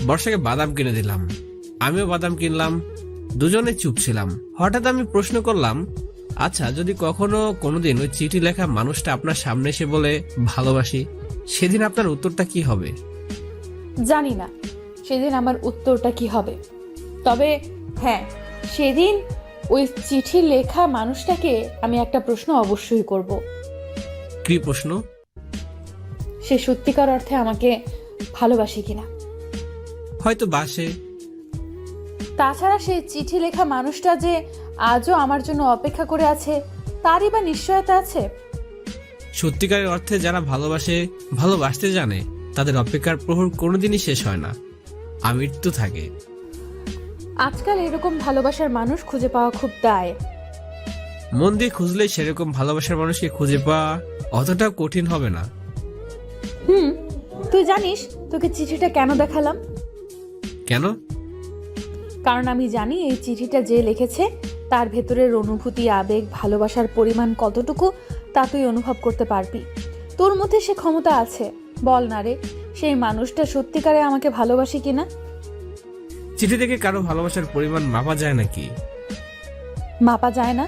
বর্ষাকে বাদাম কিনে দিলাম, আমিও বাদাম কিনলাম। দুজনে চুপ ছিলাম। হঠাৎ আমি প্রশ্ন করলাম, আচ্ছা যদি কখনো কোনোদিন ওই চিঠি লেখা মানুষটা আপনার সামনে এসে বলে ভালোবাসি, সেদিন আপনার উত্তরটা কি হবে? জানি না সেদিন আমার উত্তরটা কি হবে, তবে হ্যাঁ, সেদিন ওই চিঠি লেখা মানুষটাকে আমি একটা প্রশ্ন অবশ্যই করব। কি প্রশ্ন? সে সত্যিকার অর্থে আমাকে ভালোবাসে কিনা। হয়তো বাসে। তাছাড়া সেই চিঠি লেখা মানুষটা যে আজও আমার জন্য অপেক্ষা করে আছে, তারই বা নিশ্চয়তা আছে। সত্যিকারের অর্থে যারা ভালোবাসে, ভালোবাসতে জানে, তাদের অপেক্ষার প্রহর কোনোদিনই শেষ হয় না, আমৃত্যু থাকে। আজকাল এরকম ভালোবাসার মানুষ খুঁজে পাওয়া খুব দায়। মন দিয়ে খুঁজলে সেরকম ভালোবাসার মানুষকে খুঁজে পাওয়া অতটা কঠিন হবে না। তুই জানিস তোকে চিঠিটা কেন দেখালাম? কেন? কারণ আমি জানি এই চিঠিটা যে লিখেছে তার ভেতরের অনুভূতি, আবেগ, ভালোবাসার পরিমাণ কতটুকু তা তুই অনুভব করতে পারবি। তোর মধ্যে সে ক্ষমতা আছে। বল না রে, সেই মানুষটা সত্যিকারে আমাকে ভালোবাসে কিনা। চিঠি থেকে কারো ভালোবাসার পরিমাণ মাপা যায় নাকি? মাপা যায় না।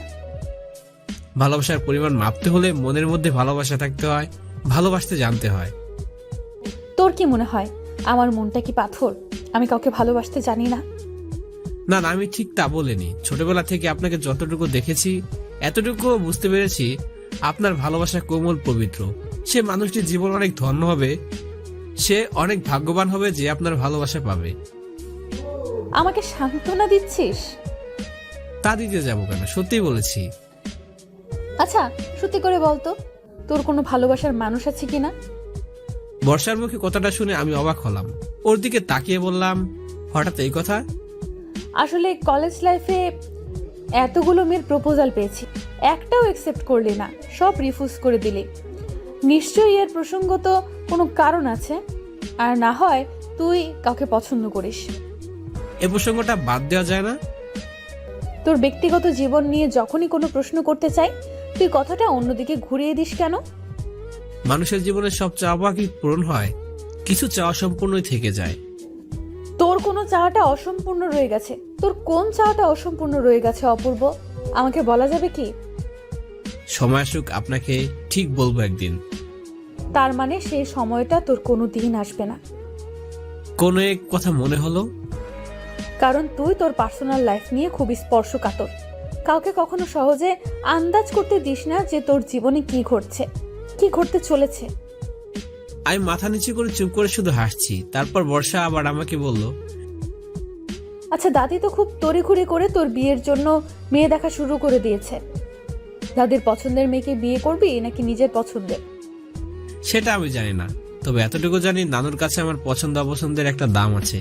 ভালোবাসার পরিমাণ মাপতে হলে মনের মধ্যে ভালোবাসা থাকতে হয়, ভালোবাসতে জানতে হয়। তোর কি মনে হয় আমার মনটা কি পাথর? আমি কাউকে ভালোবাসতে জানি না? না না, আমি ঠিক তা বলিনি। ছোটবেলা থেকে আপনাকে যতটুকু দেখেছি, এতটুকু বুঝতে পেরেছি আপনার ভালোবাসা কোমল, পবিত্র। সে মানুষটির জীবন অনেক ধন্য হবে, সে অনেক ভাগ্যবান হবে যে আপনার ভালোবাসা পাবে। আমাকে সান্ত্বনা দিচ্ছিস? তা দিতে যাবো কেন, সত্যি বলেছি। আচ্ছা সত্যি করে বলতো, তোর কোনো ভালোবাসার মানুষ আছে কিনা? বর্ষার মুখে কথাটা শুনে আমি অবাক হলাম। ওর দিকে তাকিয়ে বললাম, হঠাৎ এই কথা? আসলে কলেজ লাইফে এতগুলো মেয়ের প্রপোজাল পেয়েছি, একটাও অ্যাকসেপ্ট করলি না, সব রিফিউজ করে দিলি। নিশ্চয়ই এর প্রসঙ্গত কোনো কারণ আছে, আর না হয় তুই কাউকে পছন্দ করিস। এ প্রসঙ্গটা বাদ দেওয়া যায় না? তোর ব্যক্তিগত জীবন নিয়ে যখনই কোনো প্রশ্ন করতে চাই, তুই কথাটা অন্যদিকে ঘুরিয়ে দিস কেন? মানুষের জীবনে সব চাওয়া কি পূরণ হয়? কিছু চাওয়া সম্পূর্ণই থেকে যায়। তোর কোনো চাওয়াটা অসম্পূর্ণ রয়ে গেছে। তোর কোন চাওয়াটা অসম্পূর্ণ রয়ে গেছে অপূর্ব, আমাকে বলা যাবে কি? সময় আসুক, আপনাকে ঠিক বলবো একদিন। তার মানে সেই সময়টা তোর কোনো দিন আসবে না, কোন এক কথা মনে হলো? কারণ তুই তোর পার্সোনাল লাইফ নিয়ে খুব স্পর্শকাতর। কাউকে কখনো সহজে আন্দাজ করতে দিস না যে তোর জীবনে কি ঘটছে, কি ঘটতে চলেছে। আমি মাথা নিচু করে চুপ করে শুধু হাসছি। তারপর বর্ষা আবার আমাকে বলল, আচ্ছা দাদি তো খুব তড়িঘড়ি করে তোর বিয়ের জন্য মেয়ে দেখা শুরু করে দিয়েছে। দাদির পছন্দের মেয়েকে বিয়ে করবি নাকি নিজের পছন্দের? সেটা আমি জানি না, তবে এতটুকু জানি নানুর কাছে আমার পছন্দ অপছন্দের একটা দাম আছে।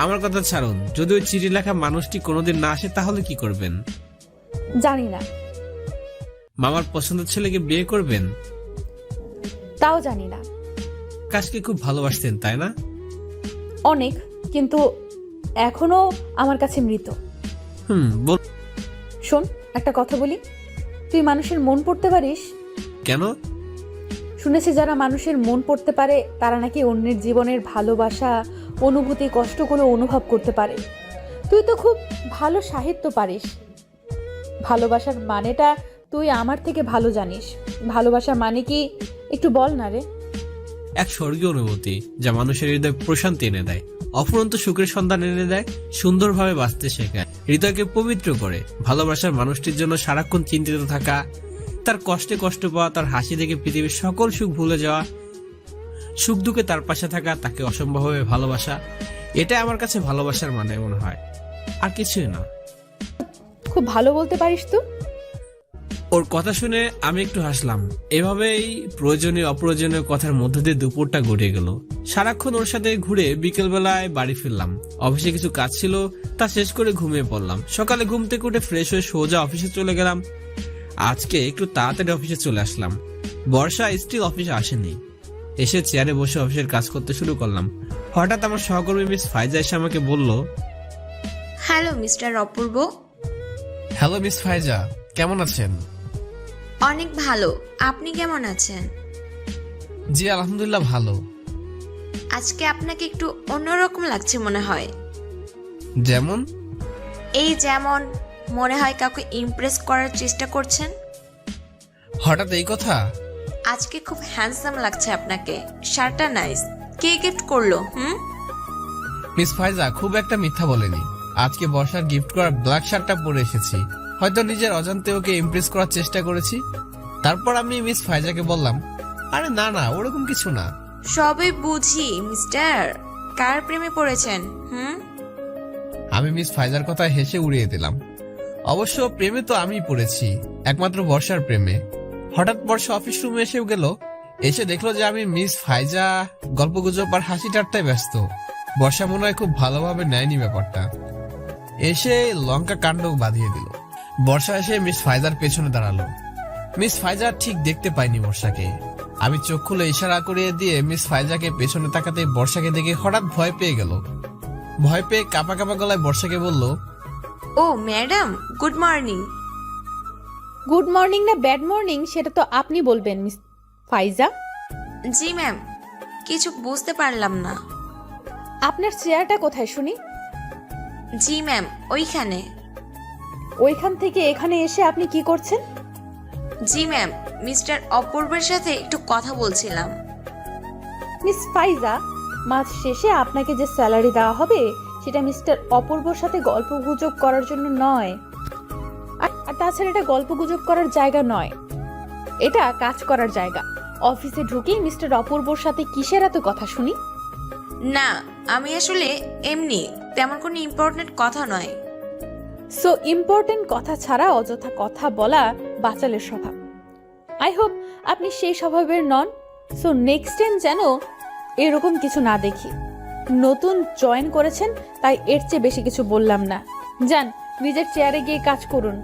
আমার কথা ছাড়ুন, যদি ওই চিঠি লেখা মানুষটি কোনোদিন না আসে তাহলে কি করবেন? জানি না, মামার পছন্দের ছেলেকে বিয়ে করবেন? তাও জানি না। কাজকে খুব ভালোবাসতেন তাই না? অনেক, কিন্তু এখনো আমার কাছে মৃত। বল। শোন একটা কথা বলি, তুই মানুষের মন পড়তে পারিস? কেন? শুনেছি যারা মানুষের মন পড়তে পারে তারা নাকি অন্যের জীবনের ভালোবাসা, অনুভূতি, কষ্টগুলো অনুভব করতে পারে। তুই তো খুব ভালো সাহিত্য পারিস। ভালোবাসার মানেটা তুই আমার থেকে ভালো জানিস। ভালোবাসা মানে কি একটু বল না রে। এক স্বর্গীয় অনুভূতি যা মানুষের হৃদয় প্রশান্তি এনে দেয়, অফুরন্ত সুখের সন্ধান এনে দেয়, সুন্দরভাবে বাঁচতে শেখায়, হৃদয়কে পবিত্র করে। ভালোবাসার মানুষটির জন্য সারাক্ষণ চিন্তিত থাকা, তার কষ্টে কষ্ট পাওয়া, তার হাসি দেখে পৃথিবীর সকল সুখ ভুলে যাওয়া, সুখ দুঃখে তার পাশে থাকা, তাকে অসম্ভবভাবে ভালোবাসা, এটা আমার কাছে ভালোবাসার মানে মনে হয়, আর কিছুই না। খুব ভালো বলতে পারিস তো। ওর কথা শুনে আমি একটু হাসলাম। এভাবেই প্রয়োজনীয় অপ্রয়োজনীয় কথার মধ্যে দিয়ে দুপুরটা গড়িয়ে গেল। সারাক্ষণ ওর সাথে ঘুরে বিকেল বেলায় বাড়ি ফিরলাম। অফিসে কিছু কাজ ছিল, তা শেষ করে ঘুমিয়ে পড়লাম। সকালে ঘুম থেকে উঠে ফ্রেশ হয়ে সোজা অফিসে চলে গেলাম। আজকে একটু তাড়াতাড়ি অফিসে চলে আসলাম। বর্ষা স্টিল অফিসে আসেনি। এসে চেয়ারে বসে অফিসের কাজ করতে শুরু করলাম। হঠাৎ আমার সহকর্মী মিস ফাইজা এসে আমাকে বলল, হ্যালো মিস্টার অপূর্ব। হ্যালো মিস ফাইজা, কেমন আছেন? অনেক ভালো, আপনি কেমন আছেন? জি আলহামদুলিল্লাহ ভালো। আজকে আপনাকে একটু অন্যরকম লাগছে মনে হয়। যেমন? এই যেমন মনে হয় কাউকে ইমপ্রেস করার চেষ্টা করছেন। হঠাৎ এই কথা? আজকে খুব হ্যান্ডসাম লাগছে আপনাকে, শার্টটা নাইস। কে গিফট করলো? মিস ফাইজা খুব একটা মিথ্যা বলেনি। আজকে বর্ষার গিফট করা ব্ল্যাক শার্টটা পরে এসেছি। হয়তো নিজের অজান্তে ওকে ইমপ্রেস করার চেষ্টা করেছি। তারপর আমি মিস ফাইজাকে বললাম, আরে না না, ওরকম কিছু না। সবই বুঝি মিস্টার, কার প্রেমে পড়েছেন? আমি মিস ফাইজার কথা হেসে উড়িয়ে দিলাম। অবশ্য প্রেমে তো আমি পড়েছি, একমাত্র বর্ষার প্রেমে। হঠাৎ বর্ষা অফিস রুমে এসে গেল। এসে দেখলো যে আমি মিস ফাইজা গল্পগুজব আর হাসি ঠাট্টায় ব্যস্ত। বর্ষা মনে হয় খুব ভালোভাবে নেয়নি ব্যাপারটা। এসে লঙ্কা কাণ্ড বাঁধিয়ে দিল। বর্ষা এসে মিস ফাইজার পেছনে দাঁড়ালো। মিস ফাইজা ঠিক দেখতে পাইনি বর্ষাকে। আমি চোখ খুলে ইশারা করিয়ে দিয়ে মিস ফাইজাকে পেছনে তাকাতে বর্ষাকে দেখে হঠাৎ ভয় পেয়ে গেল। ভয় পেয়ে কাঁপা কাঁপা গলায় বর্ষাকে বলল, ও madam, good morning. Good morning না ব্যাড মর্নিং সেটা তো আপনি বলবেন মিস ফাইজা। জি ম্যাম, কিছু বুঝতে পারলাম না। আপনার চেয়ারটা কোথায় শুনি? জি ম্যাম, ওইখানে। ওইখান থেকে এখানে এসে আপনি কি করছেন? জি ম্যাম, মিস্টার অপূর্বের সাথে একটু কথা বলছিলাম। মিস ফাইজা, মাস শেষে আপনাকে যে স্যালারি দেওয়া হবে সেটা মিস্টার অপূর্বর সাথে গল্পগুজব করার জন্য নয়। আর তাছাড়া এটা গল্পগুজব করার জায়গা নয়, এটা কাজ করার জায়গা। অফিসে ঢুকেই মিস্টার অপূর্বর সাথে কিসের এত কথা শুনি? না, আমি আসলে এমনি তেমন কোনো ইম্পর্ট্যান্ট কথা নয়। সো ইম্পর্টেন্ট কথা ছাড়া অযথা কথা বলা বাচালের স্বভাব। আই হোপ আপনি সেই স্বভাবের নন। সো নেক্সট টাইম যেন এরকম কিছু না দেখি। নতুন জয়েন করেছেন তাই এর চেয়ে বেশি কিছু বললাম না। যান নিজের চেয়ারে গিয়ে কাজ করুন।